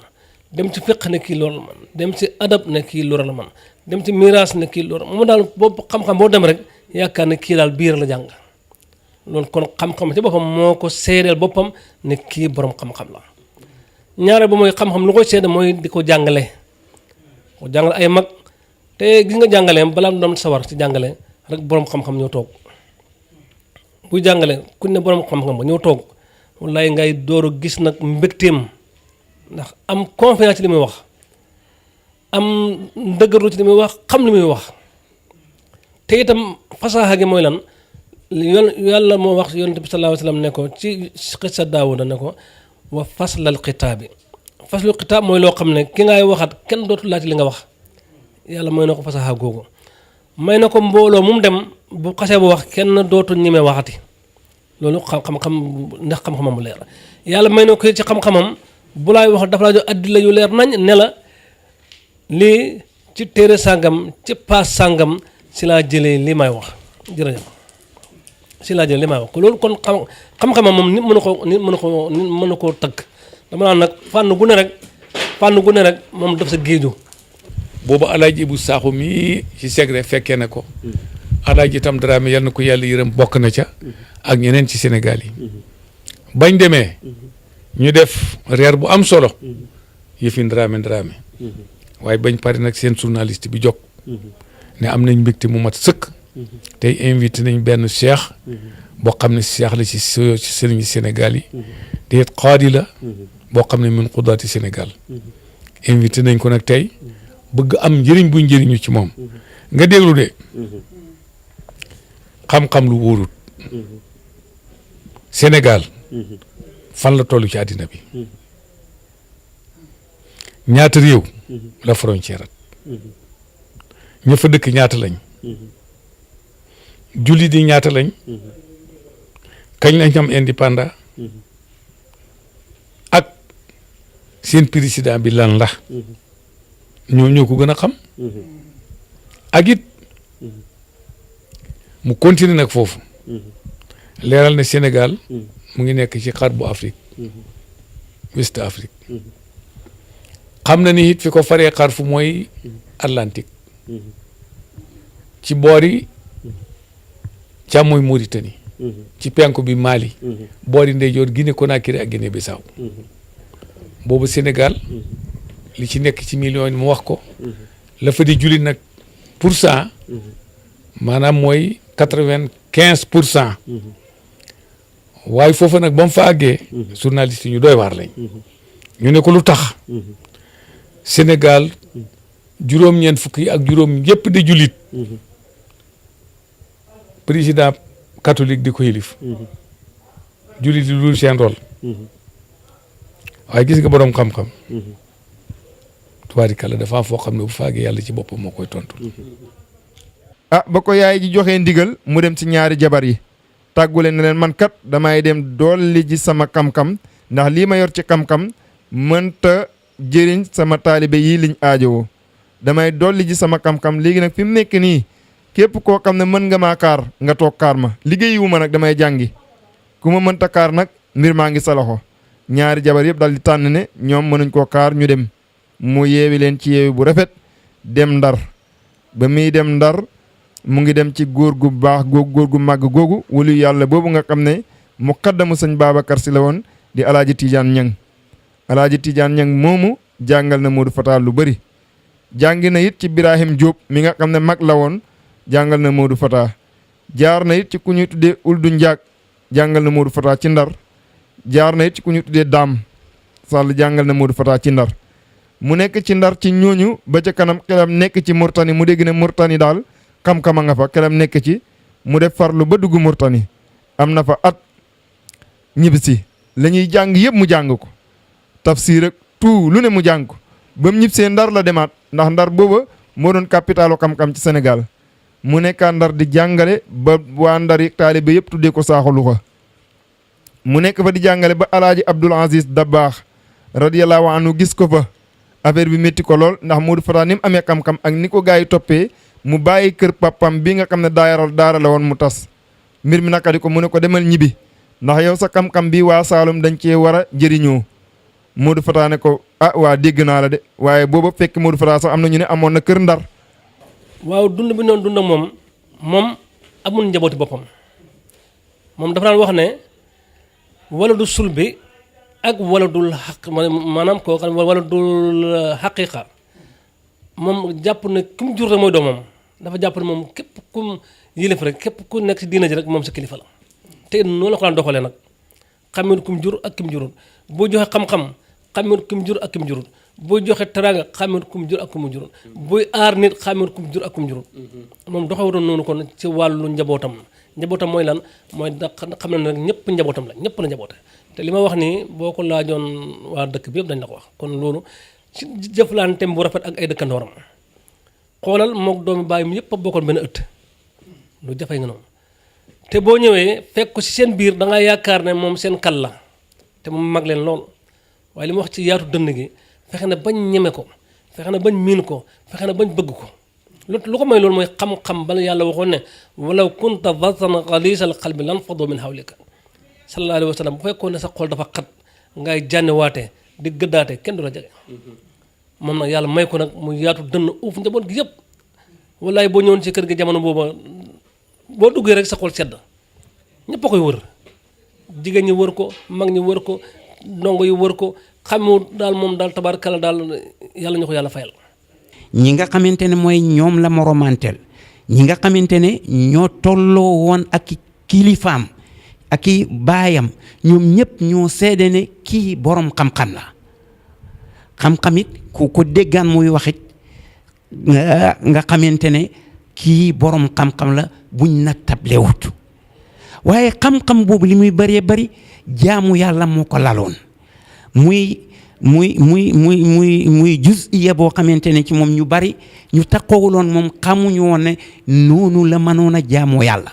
dem ci fiq ne kii loolu la man dem ci adab ne kii loolu la man dem ci miraas ne kii loolu moom daal boobu xam-xam boo dem rek yaakaar ne kii daal biir la jàng loolu kon xam-xam ci boppam moo ko seedeel boppam ne kii borom xam-xam la ñaare ba mooy xam-xam lu koy seede mooy di ko jàngale ay mag te gis nga jàngale balaa doon sawar ci jàngale rek borom xam-xam ñoo toog buy jàngale ku ne borom xam-xam ba ñoo toog wallaay ngay door a gis nag mbégteem ndax am confiance ci li muy wax am ndëgërlu ci li muy wax xam li muy wax te itam fasaaxa gi mooy lan yàlla moo wax yonent bi sallallahu alayhi wa sallam ne ko ci xissa Daawuda ne ko wa faslal xitaabi faslul xitaab mooy loo xam ne ki ngay waxat kenn dootu laaj li nga wax yàlla may na ko fasaxa googu may na ko mbooloo mu dem bu xasee bu wax kenn dootu ñemee waxati loolu xam-xam ndax xam-xamam mu leer yàlla may na ko ci xam-xamam bu laay wax dafa laa jox addila yu leer nañ ne la lii ci téere sàngam ci paas sàngam si laa jëlee li may wax jërëjëf si laa jëlee li may wax ko loolu kon xam-xamam moom nit mënu koo tëgg dama naan nag fànn gu ne rek moom daf sa géeju. boobu alaaji Ibu Saaxu mii ci Segre fekkee na ko alaaji itam Dramé yal na ko yàlla yërëm bokk na ca ak ñeneen ci Sénégal yi bañ demee ñu def reer bu am solo yëfin Dramé waaye bañ pare nag seen journaliste bi jóg ne am nañ mbégte mu mat sëkk tey invité nañ benn cheikh boo xam ne cheikh la ci sëriñi Sénégal yi te it qaadi la boo xam ne min qudaati Sénégal invité nañ ko nag tey bëgg am njëriñ bu njëriñu ci moom nga déglu de xam-xam lu wóorut Sénégal fan la toll ci àddina bi ñaata réew la frontière ña fa dëkk ñaata lañ jullit yi ñaata lañ kañ lañ am indépendant ak seen président bi lan la ñoo ko gën a xam ak it mu continuer nag foofu leeral ne Sénégal mu ngi nekk ci xar bu Afrique West Afrique xam na ni it fi ko faree xar fu mooy Atlantique ci boori càmmooy Mauritanie ci penku bi Mali boori ndeyjoor Guinée Conakry ak Guinée Bissau boobu Sénégal li ci nekk ci millions mu wax ko la fa di julli nag pour cent maanaam mooy 95%. waaye foofu nag ba mu fa àggee journaliste yi ñu doy waar lañ ñu ne ko lu tax Sénégal juróom-ñeent fukk yi ak juróom yépp di jullit président catholique di ko yilif jullit yi lu seen rôle waaye gis nga boroom xam-xam tubaarikàlla dafa am foo xam ne bu faagee yàlla ci boppam moo koy tontu. ba ko yaay ji joxee ndigal mu dem ci ñaari jabar yi tàggule ne leen man kat damay dem dolli ji sama kam-kam ndax lii ma yor ci kam-kam mënta jëriñ sama taalibe yii liñ aajowoo damay dolli ji sama kam-kam léegi nag fi mu nekk nii képp koo xam ne mën nga maa kaar nga toog kaar ma liggéeyiwu ma nag damay jàngi ku ma mënta kaar nag mbir maa ngi sa loxo ñaari jabar yëpp daal di tànn ne ñoom mënuñ koo kaar ñu dem mu yeewi leen ci yeewi bu rafet dem ndar ba muy dem ndar mu ngi dem ci góor gu baax googu góor gu màgg googu wulu yàlla boobu nga xam ne muqaddamu sëñ Babacar Si la woon di alaaji Tidiane Ñang alaaji Tidiane Ñang moomu jàngal na Modou Fata lu bëri jàngi na it ci Birahim Diop mi nga xam ne mag la woon jàngal na Modou Fata jaar na it ci ku ñuy tuddee Uldu Njaag jàngal na Modou Fata ci ndar jaar na it ci ku ñuy tuddee Daam Sall jàngal na Modou Fata ci ndar mu nekk ci ndar ci ñooñu ba ca kanam xelam nekk ci Murtani mu dégg ne Murtani daal xam-xama nga fa xelam nekk ci mu def farlu ba dugg Murtani am na fa at ñibbisi la ñuy jàng yëpp mu jàng ko tafsir ak tout lu ne mu jàng ko ba mu ñibbisee ndar la demaat ndax ndar booba moo doon capitalu xam-xam ci Sénégal mu nekkaa ndar di jàngale ba waa ndar yi taalibe yëpp tuddee ko Saaxu Luxa mu nekk fa di jàngale ba alaaji Abdul Aziz Dabaax radiyallahu anhu gis ko fa affaire bi métti ko lool ndax Modou Fata ni mu amee xam-xam ak ni ko gars yi toppee mu bàyyi kër papam bi nga xam ne daara la woon mu tas mbir mi naka di ko mu ne ko demal ñibbi ndax yow sa xam-xam bi waa Saalum dañ cee war a jëriñoo Modou Fata ne ko waa dégg naa la de waaye booba fekk Modou Fata sax am na ñu ne amoon na kër ndar. waaw dund bi noonu dund ak moom amul njabooti boppam moom dafa daan wax ne wala du sul bi ak wala dul xaq maanaam koo xam wala dul xaqiqa moom jàpp ne ki mu jur rek mooy doomam dafa jàpp ne moom képp ku yilif rek képp ku nekk si diina ji rek moom sa kilifa la te noonu la ko daan doxalee nag xamee ku mu jur ak ki mu jurul boo joxe xam-xam xamee ku mu jur ak ki mu jurul boo joxe teraanga xamee ku mu jur ak ku mu jurul booy aar nit xamee ku mu jur ak ku mu jurul moom doxewutoon noonu kon ci wàllu njabootam mooy lan mooy da xam ne rek ñëpp njabootam la ñëpp la njaboote te li ma wax nii boo ko laajoon waa dëkk bi yëpp dañ la ko wax kon loolu ci jëflanteem bu rafet ak ay dëkkandooram xoolal mook doomi baay mi yëpp a bokkoon benn ëtt lu jafee nga noonu te boo ñëwee fekk ko ci seen biir da nga yaakaar ne moom seen kal la te moom mag leen lool waaye li ma wax ci yaatu dënn gi fexe na bañ ñeme ko fexe na bañ miin ko fexe na bañ bëgg ko lu ko may loolu mooy xam-xam bala yàlla waxoon ne walaw kunta faddan ghalisal qalbi lan faddu min hawlika sallallahu alayhi wa sallam bu fekkoon ne sa xol dafa xat ngay jànniwaate di gëddaate kenn du la jege moom nag yàlla may ko nag mu yaatu dënn uuf njaboot gi yëpp wallaay boo ñëwoon ci kër gi jamono booba boo duggee rek sa xol sedd ñëpp a koy wër jigéen ñi wër ko mag ñi wër ko ndongo yi wër ko xamu daal moom daal tabaarkalla daal yàlla ñu ko yàlla fayal. ñi nga xamante ne mooy ñoom la moromanteel ñi nga xamante ne ñoo tolloo woon ak kilifaam ak i baayam ñoom ñëpp ñoo seede ne kii borom xam-xam la xam-xam it ku ko déggaan muy waxit nga xamante ne kii borom xam-xam la buñ na tablewut waaye xam-xam boobu li muy bëree bëri jaamu yàlla moo ko laloon muy jus iya boo xamante ne ci moom ñu bari ñu taxawuloon moom xamuñu woon ne noonu la mënoon a jaamoo yàlla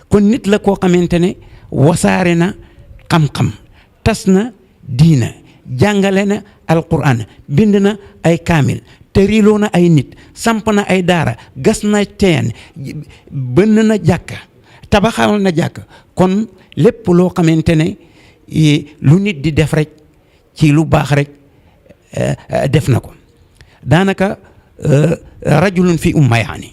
kon nit la koo xamante ne wasaare na xam-xam tas na diina jàngale na alquran bind na ay kaamil tëriloo na ay nit samp na ay daara gas na teen bënn na jàkka tabaxal na jàkka kon lépp loo xamante ne lu nit di def rek ci lu baax rek def na ko daanaka rajulun fi umma yaani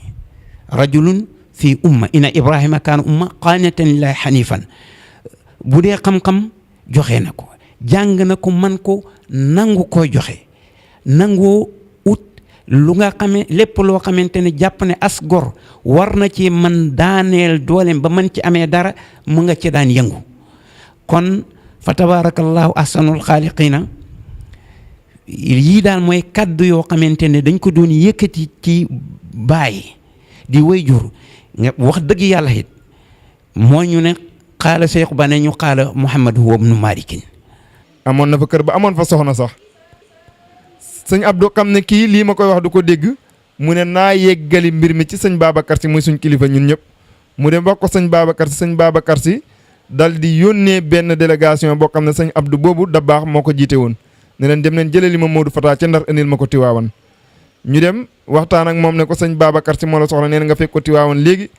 rajulun fi umma inna ibrahima kaana umma qaanitan lillahi hanifan bu dee xam-xam joxe na ko jàng na ko man ko nangu koy joxe nangoo ut lu nga xame lépp loo xamante ne jàpp ne as gor war na ci man daaneel dooleem ba man ci amee dara mu nga ci daan yëngu kon fa tabarakallahu ahsanul xaaliqina yii daal mooy kaddu yoo xamante ne dañ ko doon yëkkati ci baay di wayjur nga wax dëgg yàlla it moo ñu ne xaala Seex ba ne ñu xaala Muhammad huwa ibnu Malikin amoon na fa kër ba amoon fa soxna sax sëñ Abdou xam ne kii lii ma koy wax du ko dégg mu ne naa yeggali mbir mi ci sëñ Babacar si muy suñ kilifa ñun ñëpp mu dem wax ko sëñ Babacar si dal di yónnee benn délégation boo xam ne sëñ Abdou boobu da baax moo ko jiite woon ne leen dem leen jëlee li ma Modou Fata ca Ndar indil ma ko Tiwaawan ñu dem waxtaan ak moom ne ko sëñ Babacar si moo la soxla nee na nga fekk ko Tiwaawan léegi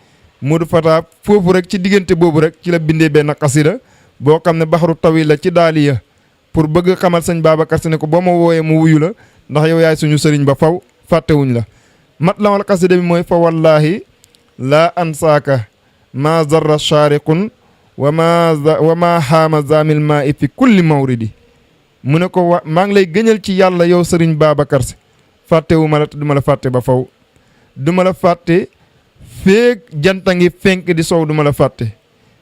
Modou Fata foofu rek ci diggante boobu rek ci la bindee benn xasida boo xam ne baxaru tawil la ci daaliya pour bëgg xamal sëñ Babacar si ne ko boo ma wooyee mu wuyu la ndax yow yaay suñu sëriñ ba faw fàttewuñ la mat la wal xasida bi mooy fa wallahi laa ansaaka ma zarra shaariqun wa ma xaama zamil maa i fi kulli mawridi mu ne ko maa ngi lay gëñal ci yàlla yow sëriñ Babacar si fàttewu ma la te du ma la fàtte ba faw du ma la fàtte féeg janta ngi fenk di sow du ma la fàtte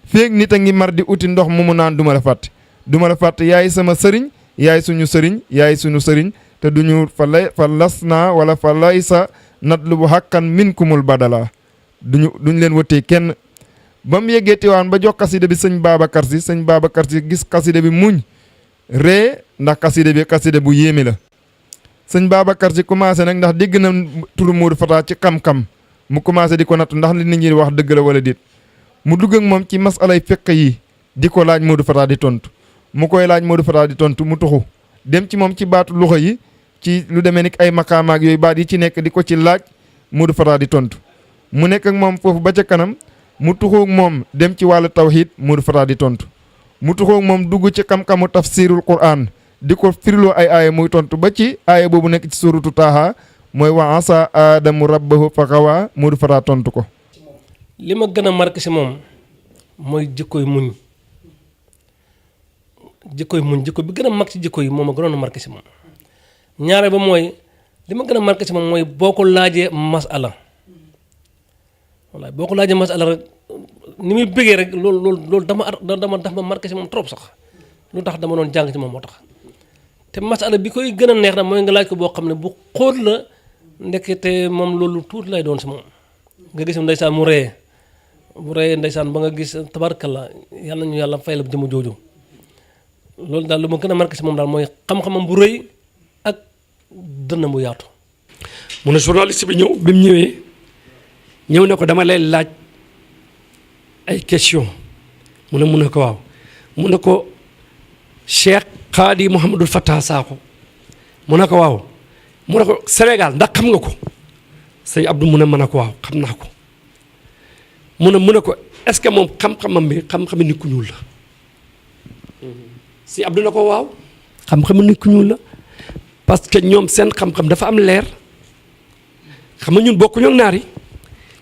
féeg nit a ngi mar di uti ndox mu naan du ma la fàtte du ma la fàtte yaay sama sëriñ yaay suñu sëriñ te duñu fa las naa wala fa laysa natlubu hakkan minkumul badala duñ leen wëttee kenn ba mu yeggee Tiwaawan ba jox xasida bi sëñ Babacar si gis xasida bi muñ ree ndax xasida bu yéeme la sëñ Babacar si commencé nag ndax dégg na turu Modou Fata ci xam-xam mu commencé di ko natt ndax li nit ñi wax dëgg la wala déet mu dugg ak moom ci masalay fiqh yi di ko laaj Modou Fata di tontu mu koy laaj Modou Fata di tontu mu tuxu dem ci moom ci baatu luxa yi ci lu demee ni ay maqaamaak yooyu baat yi ci nekk di ko ci laaj Modou Fata di tontu mu nekk ak moom foofu ba ca kanam mu tuxoog moom dem ci wàllu tawhid Modou Fata di tontu mu tuxoog moom dugg ci xam-xamu tafsirul Qur'an di ko firiloo ay aaya muy tontu ba ci aaya boobu nekk ci suratu Taaha mooy wa asa aadamu rabbahu fa xawaa Modou Fata tontu ko. li ma gën a marqué si moom mooy jikkoy muñ jikko bi gën a mag ci jikko yi moom a gënoon a marqué si moom ñaare ba mooy li ma gën a marqué si moom mooy boo ko laajee masala wallaay boo ko laajee masala rek ni muy bëggee rek loolu dama marqué si moom trop sax lu tax dama doon jàng ci moom moo tax te masala bi koy gën a neex nag mooy nga laaj ko boo xam ne bu xóot la ndekete moom loolu tuuti lay doon si moom nga gis ndeysaan mu ree bu ree ndeysaan ba nga gis tabarkalla yàlla ñu yàlla fay la jëmu jooju loolu daal lu ma gën a marqué si moom daal mooy xam-xamam bu rëy ak dënn bu yaatu. mu ne journaliste bi ñëw bi mu ñëw ne ko dama lay laaj ay question mu ne ko waaw mu ne ko Cheikh Xaadi Mouhamadul Fata Sakho mu ne ko waaw mu ne ko Sénégal ndax xam nga ko sëñ Abdou mu ne mën a ko waaw xam naa ko mu ne ko est-ce que moom xam-xamam bi xam-xami nit ku ñuul la sëñ Abdou na ko waaw xam-xami nit ku ñuul la parce que ñoom seen xam-xam dafa am leer xam nga ñun bokkuñu ak naar yi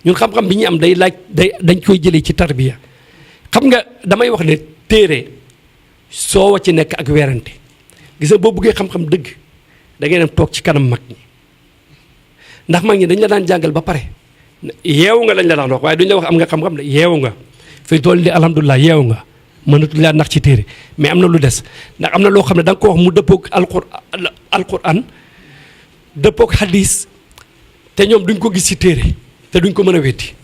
ñun xam-xam bi ñu am day laaj dañ koy jëlee ci tarbiya xam nga damay wax ne téere soo wa ci nekk ak werante gis nga boo buggee xam-xam dëgg da ngay dem toog ci kanam mag ñi ndax mag ñi dañ la daan jàngal ba pare yeewu nga lañ la daan wax waaye duñ la wax am nga xam-xam de yeewu nga fi toll di alhamdulilah yeewu nga mënatu laa nax ci téere mais am na lu des ndax am na loo xam ne da nga ko wax mu dëppoog alquran dëppoog hadis te ñoom duñ ko gis ci téere te duñ ko mën a weddi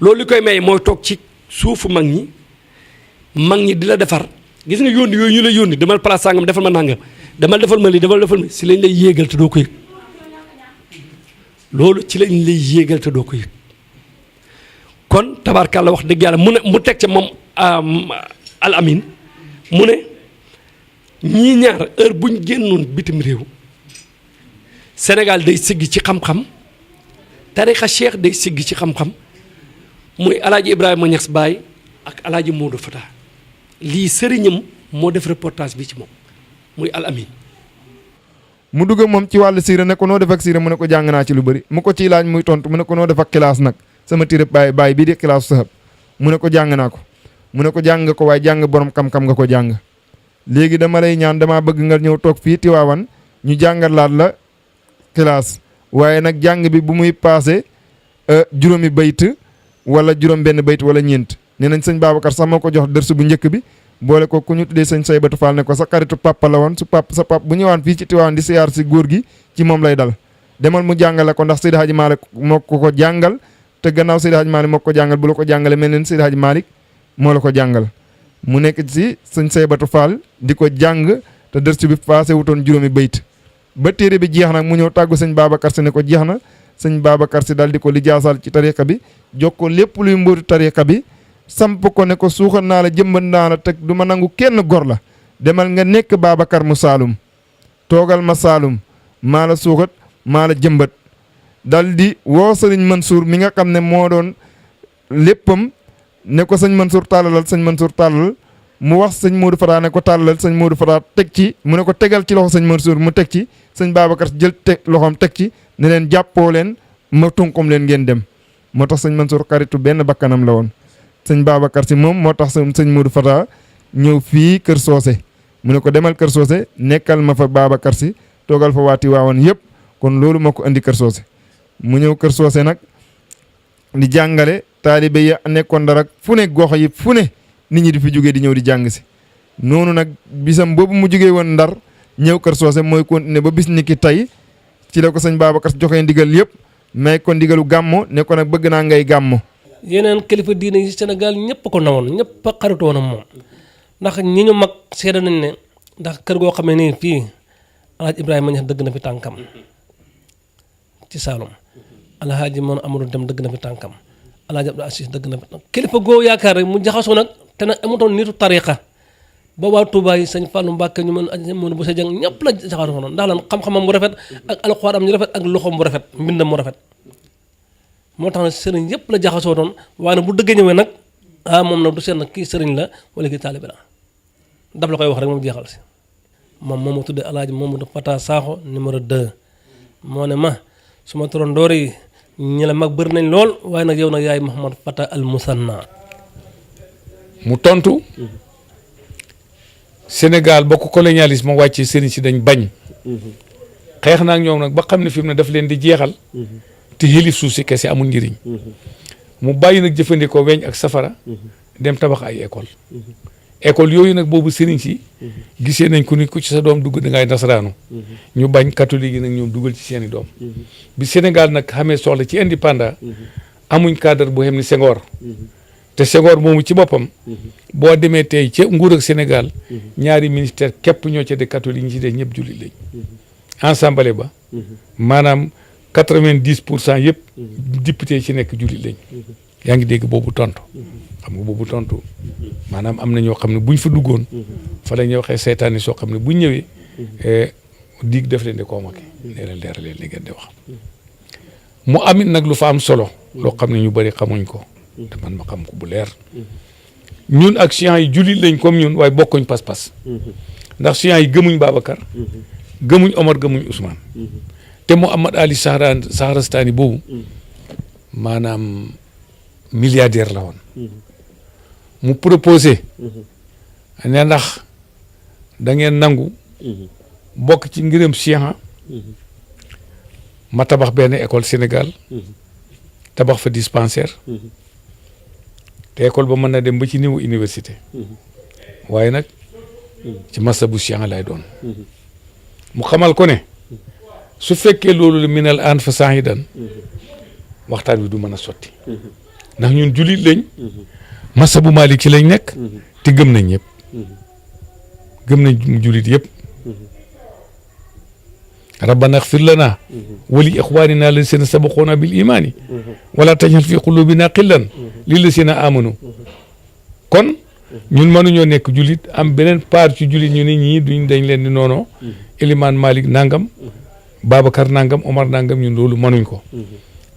loolu li koy may mooy toog ci suufu mag ñi di la defar gis nga yónni yooyu ñu la yónni demal place sangam defal ma nangam demal defal ma lii demal defal ma si lañ lay yéegal te doo ko yëg loolu ci lañ lay yéegal te doo ko yëg kon tabaarkàlla wax dëgg yàlla mu teg ca moom al amin mu ne ñii ñaar heure buñ génnoon bitim réew Sénégal day siggi ci xam-xam tarixa cheikh day siggi ci xam-xam muy alaaji Ibrahima Niass Baye ak alaaji Modou Fata lii sëriñam moo def reportage bi ci moom muy al amin mu dugg moom ci wàllu siira ne ko noo def ak siira mu ne ko jàng naa ci lu bëri mu ko ciy laaj muy tontu mu ne ko noo def ak xilaas nag sama téere baay bii di xilaasu sahab mu ne ko jàng naa ko mu ne ko jàng nga ko waaye jàng borom xam-xam nga ko jàng léegi dama lay ñaan damaa bëgg nga ñëw toog fii Tiwaawan ñu jàngalaat la xilaas waaye nag jàng bi bu muy paase juróomi bayt wala juróom benn bayt wala ñeent nee nañ sëñ Babacar sax moo ko jox dërsu bu njëkk bi boole ko ku ñu tuddee sëñ Saybatu Fall ne ko sa xaritu papa la woon sa papa bu ñëwaan fii ci Tiwaawan di siyaar si góor gi ci moom lay dal demal mu jàngale ko ndax Seydi Hadji Malick moo ko jàngal te gannaaw Seydi Hadji Malick moo ko jàngal bu la ko jàngale mel ne Seydi Hadji Malick moo la ko jàngal mu nekk ci sëñ Saybatu Fall di ko jàng te dërsu bi paase wutoon juróomi bayt ba téere bi jeex nag mu ñëw tàggu sëñ Babacar si ne ko jeex na sëñ Babacar si daal di ko lijaasal ci tariqa bi jox ko lépp luy mbóotu tariqa bi samp ko ne ko suuxal naa la jëmbat naa la teg du ma nangu kenn gor la demal nga nekk Babacar mu Saalum toogal ma Saalum maa la suuxat maa la jëmbat dal di woo sëriñ Mansour mi nga xam ne moo doon léppam ne ko sëñ Mansour tàllalal sëñ Mansour tàllal mu wax sëñ Modou Fara ne ko tàllalal sëñ Modou Fara teg ci mu ne ko tegal ci loxo sëñ Mansour mu teg ci sëñ Babacar jël teg loxoom teg ci ne leen jàppoo leen ma tunkum leen ngeen dem moo tax sëñ Mansour xaritu benn bakkanam la woon sëñ Babacar si moom moo tax sëñ Modou Fata ñëw fii Kër Soose mu ne ko demal Kër Soose nekkal ma fa Babacar si toogal fa waati waawoon yëpp kon loolu moo ko indi Kër Soose mu ñëw Kër Soose nag di jàngale taalibe yi nekkoon dara fu ne gox yi fu ne nit ñi di fi jógee di ñëw di jàng si noonu nag bisam boobu mu jógee woon Ndar ñëw Kër Soose mooy continuer ba bis ni ki tey ci la ko sëñ Babacar joxee ndigal yëpp may ko ndigalu gàmmo ne ko nag bëgg naa ngay gàmmo yeneen kilifa diine yi Sénégal ñëpp ko nawoon ñëpp a xaritu woon ak moom ndax ñi ñu mag seede nañ ne ndax kër goo xam ne nii fii Alaaji Ibrahima Niass dëgg na fi tànkam ci Saalum Alaaji moom Amadou Dem dëgg na fi tànkam Alaaji Abdou Assis dëgg na fi tànkam kilifa goo yaakaar rek mu jaxasoo nag te nag amutoon nitu tariqa ba waa Touba yi sëñ Fallou Mbacke ñu mën bu sa jàng ñëpp la jaxasoo noonu ndax lan xam-xamam bu rafet ak alxuraan am ñu rafet ak loxoom bu rafet mbindam mu rafet moo tax nag sëriñ yëpp la jaxasoo doon waaye nag bu dëgg ñëwee nag moom nag du seet nag kii sëriñ la wala kii taalibe la daf la koy wax rek moom jeexal si moom moo ma tuddee Alaaji Mamadou Fata Sakho numéro 2 moo ne ma su ma turoon ndoor yi ñi la mag bëri nañ lool waaye nag yow nag yaay Mouhamad Fata al Musanna mu tontu Sénégal ba ko colonialisme wàccee sëriñ si dañ bañ xeex naa ak ñoom nag ba xam ne fi mu ne daf leen di jeexal te xilif suuf si kese amul njëriñ mu bàyyi nag jëfandikoo weñ ak safara dem tabax ay école yooyu nag boobu sëriñ si gisee nañ ku ni ku ci sa doom dugg da ngay nasaraanu ñu bañ catholique yi nag ñoom dugal ci seeni doom bi Sénégal nag xamee soxla ci indépendant amuñ cadre bu xam ni Senghor te Senghor moomu ci boppam boo demee tey ca nguur ak Sénégal ñaari ministère képp ñoo ca de catholique ñi ci de ñëpp jullit lañ ensemble ba maanaam 90% yëpp député ci nekk jullit lañ yaa ngi dégg boobu tontu xam nga boobu tontu maanaam am na ñoo xam ne buñ fa duggoon fa la ñuy waxee seytaane soo xam ne buñ ñëwee diig def leen di convoqué nee leen leeral leen li ngeen di wax mu amit nag lu fa am solo loo xam ne ñu bëri xamuñ ko te man ma xam ko bu leer ñun ak chiites yi jullit lañ comme ñun waaye bokkuñ pas-pas ndax chiites yi gëmuñ Babacar gëmuñ Omar gëmuñ Ousmane te Mouhamad Ali Shahrastani boobu maanaam milliardaire la woon mu proposé ne ndax da ngeen nangu bokk ci ngërëm chiites ma tabax benn école Sénégal tabax fa dispensaire te école ba mën na dem ba ci niveau université waaye nag ci masa bu chiites lay doon mu xamal ko ne su fekkee loolu la minal an fa saahidan waxtaan wi du mën a sotti ndax ñun jullit lañ masa bu Malik ci lañ nekk te gëm nañ ñëpp gëm nañ jullit yëpp rabbana xfir lana wali ixwanina lasina sabaxoona bil imaani wala tajal fi qulubina xillan li lasina amanu kon ñun mënuñoo nekk jullit am beneen part ci jullit ñu ne ñii duñ dañ leen di noonoo Elimaan Malik nangam Babacar nangam Omar nangam ñun loolu mënuñ ko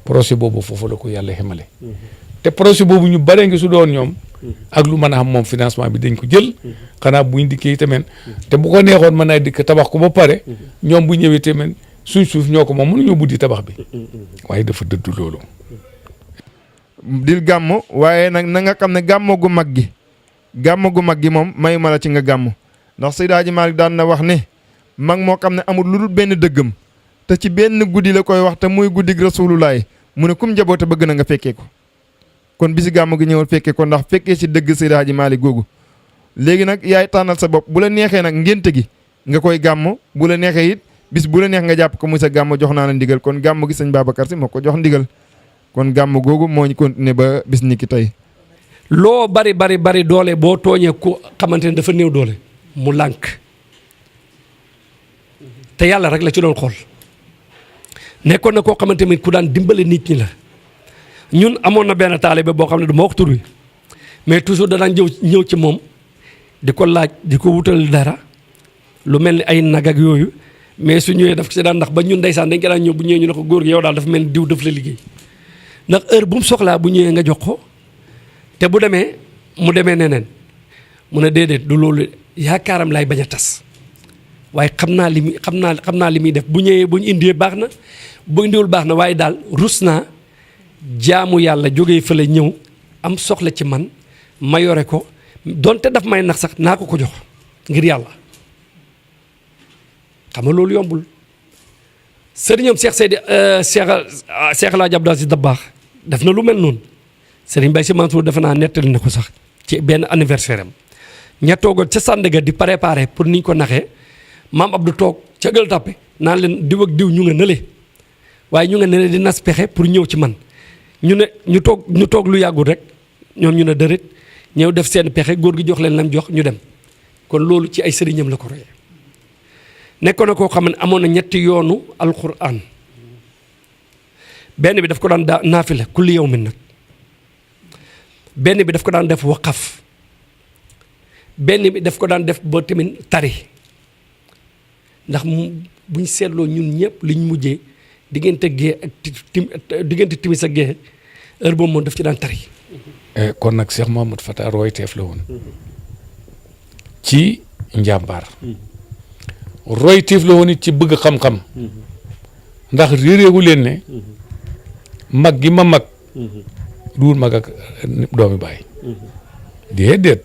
projet boobu foofu la ko yàlla xamale te projet boobu ñu bare ngi su doon ñoom ak lu mën a xam moom financement bi dañ ko jël xanaa buñ dikkee tamit te bu ko neexoon mën naa dikk tabax ko ba pare ñoom bu ñëwee tamit suñ suuf ñoo ko moom mënuñoo buddi tabax bi waaye dafa dëddu loolu. dil gàmm waaye nag na nga xam ne gàmmo gu mag gi moom may ma la ci nga gàmm ndax Seydi Hadji Malick daan na wax ne mag moo xam ne amul lu dul benn dëggam te ci benn guddi la koy wax te muy guddig Rasulullaay mu ne kum njaboote bëgg na nga fekkee ko kon bisi gàmm gi ñëwal fekkee ko ndax fekkee si dëgg Seydi Hadji Malick googu léegi nag yaay tànnal sa bopp bu la neexee nag ngénte gi nga koy gàmm bu la neexee it bis bu la neex nga jàpp ko muy sa gàmm jox naa la ndigal kon gàmm gi sëñ Babacar Si moo ko jox ndigal kon gàmm googu moo ñu continué ba bis ni ki tey. loo bari doole boo tooñee ku xamante ne dafa néew doole mu lànk te yàlla rek la ci doon xool nekkoon na koo xamante ni ku daan dimbale nit ñi la ñun amoon na benn taalibe boo xam ne du ma wax tur wi mais toujours da daan ñëw ci moom di ko laaj di ko wutal dara lu mel ni ay nag ak yooyu mais su ñëwee daf ci daan ndax ba ñun ndeysaan dañ ko daan ñëw bu ñëwee ñu ne ko góor gi yow daal dafa mel ni diw daf la liggéey ndax heure bu mu soxlaa bu ñëwee nga jox ko te bu demee mu demee neneen mu ne déedéet du loolu yaakaaram laay bañ a tas waaye xam naa li muy def bu ñëwee bu ñu indee baax na bu indiwul baax na waaye daal rus naa jaamu yàlla jógee fële ñëw am soxla ci man ma yore ko donte daf may nax sax naa ko jox ngir yàlla xam nga loolu yombul sëriñam Cheikh El Hadj Abdou Aziz Dabakh def na lu mel noonu sëriñ Baye Sy Mansour defe naa nettali na ko sax ci benn anniversaire am ña toogoon ca Sandaga di préparer pour niñ ko naxee maam Abdou toog ca Gueule Tapée naan leen diw ak diw ñu nga nële waaye ñu nga nële di nas pexe pour ñëw ci man ñu toog lu yàggul rek ñoom ñu ne dërët ñëw def seen pexe góor gi jox leen lam jox ñu dem kon loolu ci ay sëriñam la ko royee nekkoon na koo xam ne amoon na ñetti yoonu alquran benn bi daf ko daan naafila kulli yawmin nag benn bi daf ko daan def waqaf benn bi daf ko daan def ba tamit tari ndax buñ seetloo ñun ñëpp liñ mujjee diggante timis ak gee heure boobu moom daf ci daan tari. kon nag Cheikh Mouhamadou Fata royteef la woon ci njàmbaar royteef la woon it ci bëgg xam-xam ndax réeréewu leen ne mag gi ma mag duul mag ak doomi baay déedéet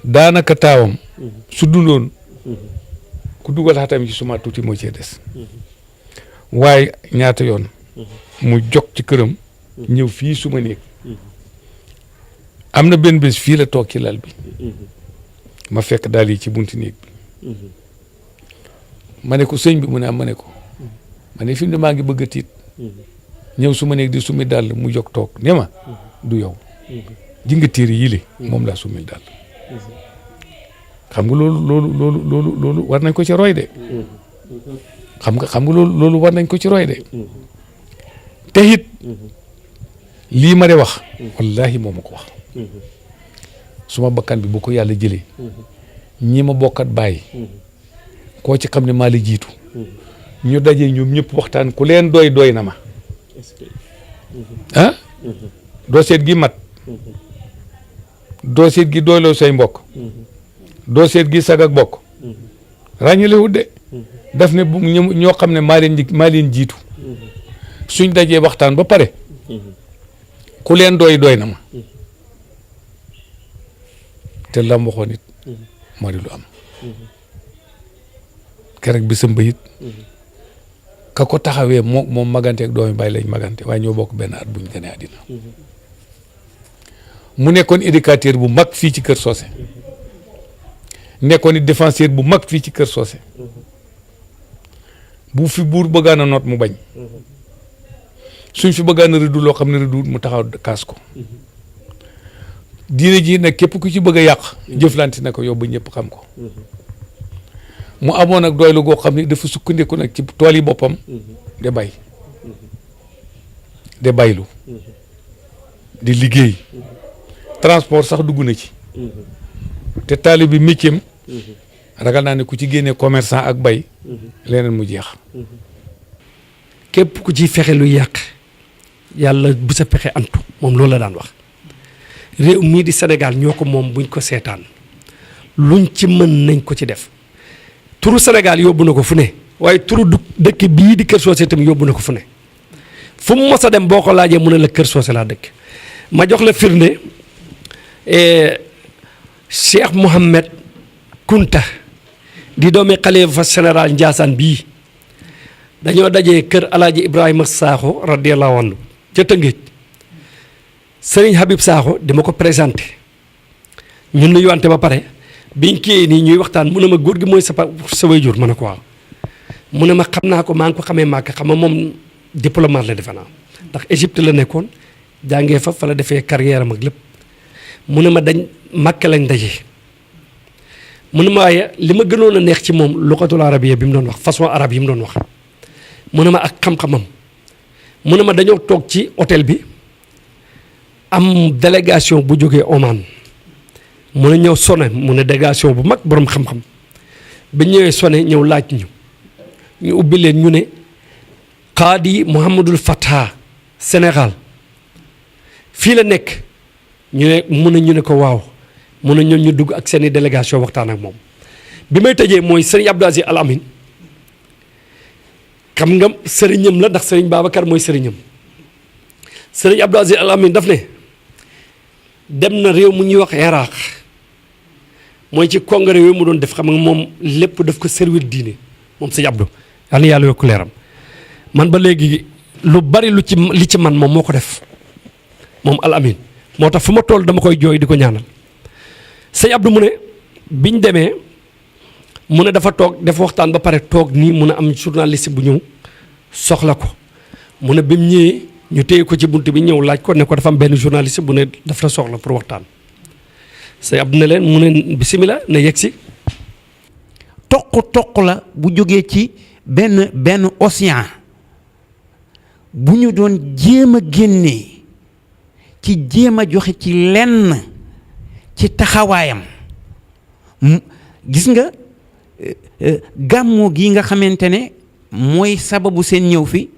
daanaka taawam su dundoon ku dugal xatam ci suma tuuti moo cee des waaye ñaata yoon mu jog ci këram ñëw fii suma néeg am na benn bés fii la toog ci lal bi ma fekk daal yi ci bunti néeg bi ma ne ko sëñ bi mu ne am ma ne ko ma ne fi mu ne maa ngi bëgg a tiit ñëw suma néeg di sumi dàll mu jog toog ne ma du yow ji nga téere yile moom laa sumil dàll xam nga loolu war nañ ko ci roy de xam nga loolu war nañ ko ci roy de te it lii ma de wax wallahi moo ma ko wax suma bakkan bi bu ko yàlla jëlee ñi ma bokkat bàyyi koo ci xam ne maa la jiitu ñu daje ñoom ñëpp waxtaan ku leen doy na ma ah doo seet gi mat doo seet gi doyloo say mbokk doo seet gi sag ak bokk ràññalewut de daf ne bu ñoo xam ne maa leen jiitu suñ dajee waxtaan ba pare ku leen doy na ma te lam waxoon it moo di lu am keroog bi sa mbayit ka ko taxawee moom maganteeg doomi bàyyi lañ magante waaye ñoo bokk benn at buñ gënee àddina mu nekkoon éducateur bu mag fii ci Kër Socé nekkoon it défenseur bu mag fii ci Kër Socé bu fi buur bëggaan a noot mu bañ suñ fi bëggaan a rëddu loo xam ne rëddu mu taxaw kaas ko diine ji nag képp ku ci bëgg a yàq jëflante na ko yow ba ñëpp xam ko mu amoon nag doylu goo xam ne dafa sukkandiku nag ci tool yi boppam de bay de baylu di liggéey transport sax dugg na ci te taali bi métier ragal naa ne ku ci génnee commerçant ak bay leneen mu jeex képp ku ci fexe lu yàq yàlla bu sa pexe antu moom loolu la daan wax réew mii di Sénégal ñoo ko moom buñ ko seetaan luñ ci mën nañ ko ci def turu Sénégal yóbbu na ko fu ne waaye turu dëkk bii di Kër Socé tamit yóbbu na ko fu ne fu mu mos a dem boo ko laajee mu ne la Kër Socé laa dëkk ma jox la firnde Cheikh Mohamed Kunta di doomi xalifa général Ndiassane bii dañoo dajee kër Alaaji Ibrahima Sakho radiyallahu anhu ca Tëngéej Sëriñ Habib Sakho di ma ko présenté ñun nuyuwante ba pare biñ kii nii ñuy waxtaan mu ne ma góor gi mooy sa waajur ma ne ko waaw mu ne ma xam naa ko maa ngi ko xamee màkk xam nga moom diplomate la defe naa ndax Égypte la nekkoon jàngee fa la defee carrière am ak lépp mu ne ma dañ màkk lañ daje mu ne ma waaye li ma gënoon a neex ci moom luqatul arabiyya bi mu doon wax façon arabe yi mu doon wax mu ne ma ak xam-xamam mu ne ma dañoo toog ci hôtel bi am délégation bu jógee Oman mu ne ñëw sone mu ne délégation bu mag borom xam-xam ba ñëwee sone ñëw laaj ñu ubbi leen ñu ne Qaadi Mouhamadul Fatah Sénégal fii la nekk ñu ne ñu ne ko waaw mu ne ñoom ñu dugg ak seeni délégation waxtaan ak moom bi may tëjee mooy sëriñ Abdou Aziz Al Amin xam nga sëriñam la ndax sëriñ Babacar mooy sëriñam sëriñ Abdou Aziz Al Amin daf ne dem na réew mu ñuy wax Iraq mooy ci congrès yooyu mu doon def xam nga moom lépp daf ko servir diine moom sëñ Abdou yàlla yàlla yokku leeram man ba léegi lu bari li ci man moom moo ko def moom Al Amin moo tax fu ma toll dama koy jooy di ko ñaanal sëñ Abdou mu ne biñ demee mu ne dafa toog dafa waxtaan ba pare toog nii mun a am journaliste bu ñëw soxla ko mu ne bi mu ñëwee ñu téye ko ci bunt bi ñëw laaj ko ne ko dafa am benn journaliste bu ne daf la soxla pour waxtaan sëñ Abdou ne leen mu ne bisimilah ne yegg si toq la bu jógee ci benn océan bu ñu doon jéem a génnee ci jéem a joxe ci lenn ci taxawaayam gis nga gàmmoo gi nga xamante ne mooy sababu seen ñëw fi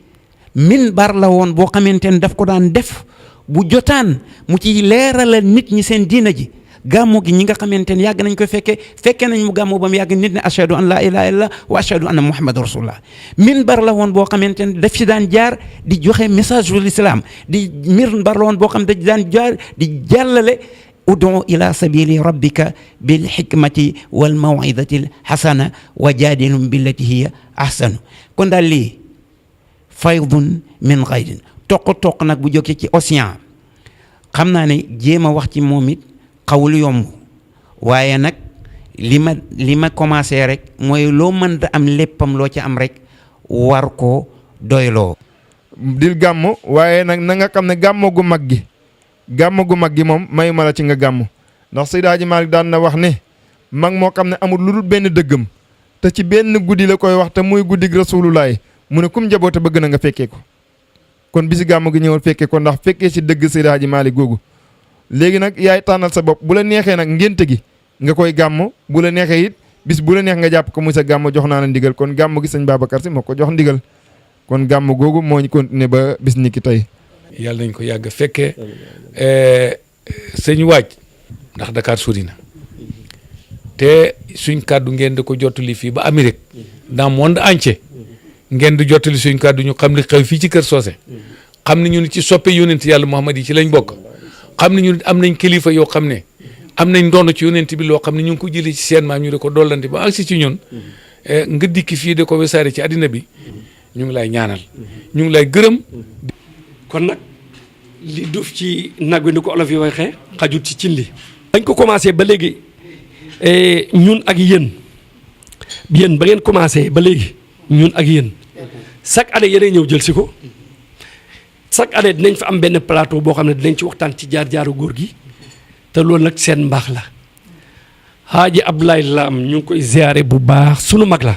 minbar la woon boo xamante ne daf ko daan def bu jotaan mu ci leeralal nit ñi seen diina ji gàmmoo gi ñi nga xamante ne yàgg nañ ko fekkee nañ mu gàmmoo ba mu yàgg nit ne ashhadu an la ilaha illallah wa ashhadu anna muhammadu rasulullah minbar la woon boo xamante ne daf ci daan jaar di joxe message ul islam di minbar la woon boo xam ne daan jaar di jàllale ud'u ila sabili rabbika bil hikmati wal maw'izati al hasana wa jadilhum billati hiya ahsanu kon daal lii faydun min ghaydin toq nag bu jógee ci océan xam naa ne jéem a wax ci moom it xawul yomb waaye nag li ma commencé rek mooy loo mën da am léppam loo ci am rek war ko doyloo dil gàmm waaye nag na nga xam ne gàmmo gu mag gi moom mayu ma la ci nga gàmm ndax Seydi Hadji Malick daan na wax ne mag moo xam ne amul lu dul benn dëggam te ci benn guddi la koy wax te muy guddig rasulullaay mu ne kum njaboote bëgg na nga fekkee ko kon bisi gàmm gi ñëwal fekkee ko ndax fekkee si dëgg Seydi Hadji Malick googu léegi nag yaay tànnal sa bopp bu la neexee nag ngénte gi nga koy gàmm bu la neexee it bis bu la neex nga jàpp ko muy sa gàmm jox naa la ndigal kon gàmm gi sëñ Babacar Si moo ko jox ndigal kon gàmm googu moo ñu continuer ba bis ni ki tey. yàlla nañ ko yàgg fekkee sëñ waaj ndax Dakar sori na te suñ kàddu ngeen di ko jottali fii ba Amérique dans monde entier ngeen di jottali suñ kàddu ñu xam li xew fii ci Kër Socé xam ne ñun ci soppe yonent yàlla Muhammad yi ci lañ bokk xam ne ñun am nañ kilifa yoo xam ne am nañ ndono ci yonent bi loo xam ne ñu ngi ko jëlee ci seen maam ñu di ko dollante ba agsi ci ñun nga dikki fii di ko wesaare ci àddina bi ñu ngi lay ñaanal ñu ngi lay gërëm. kon nag li duuf ci nag wi ni ko olof yi waxee xajut ci cin li. dañ ko commencé ba léegi ñun ak yéen ba ngeen commencé ba léegi ñun ak yéen chaque année yéenay ñëw jël si ko chaque année dinañ fa am benn plateau boo xam ne dinañ ci waxtaan ci jaar-jaaru góor gi te loolu nag seen mbaax la. Haaji Abdoulaye Lam ñu ngi koy ziare bu baax sunu mag la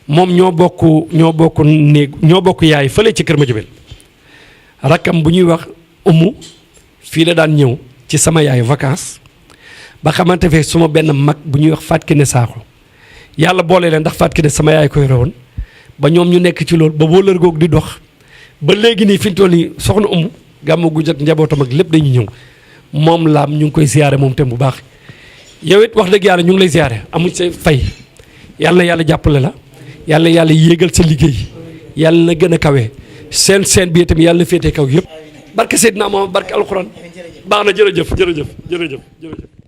moom ñoo bokk néeg ñoo bokk yaay fële ci Kër Madiabel rakkam bu ñuy wax umu fii la daan ñëw ci sama yaay vacances ba xamante fee suma benn mag bu ñuy wax Fatou Kiné Sakho yàlla boole leen ndax Fatou Kiné sama yaay koy rewoon ba ñoom ñu nekk ci loolu ba boo lër goog di dox ba léegi nii fi ñu toll nii soxna umu gàmmu gu jot njabootam ak lépp dañuy ñëw moom Lam ñu ngi koy ziare moom tam bu baax. yow it wax dëgg yàlla ñu ngi lay ziare amuñ say fay yàlla jàppale la yàlla yéegal sa liggéey yàlla na gën a kawe seen bi itam yàlla na féetee kaw yëpp barke Seydina Muhammad barke alxuraan baax na jërëjëf.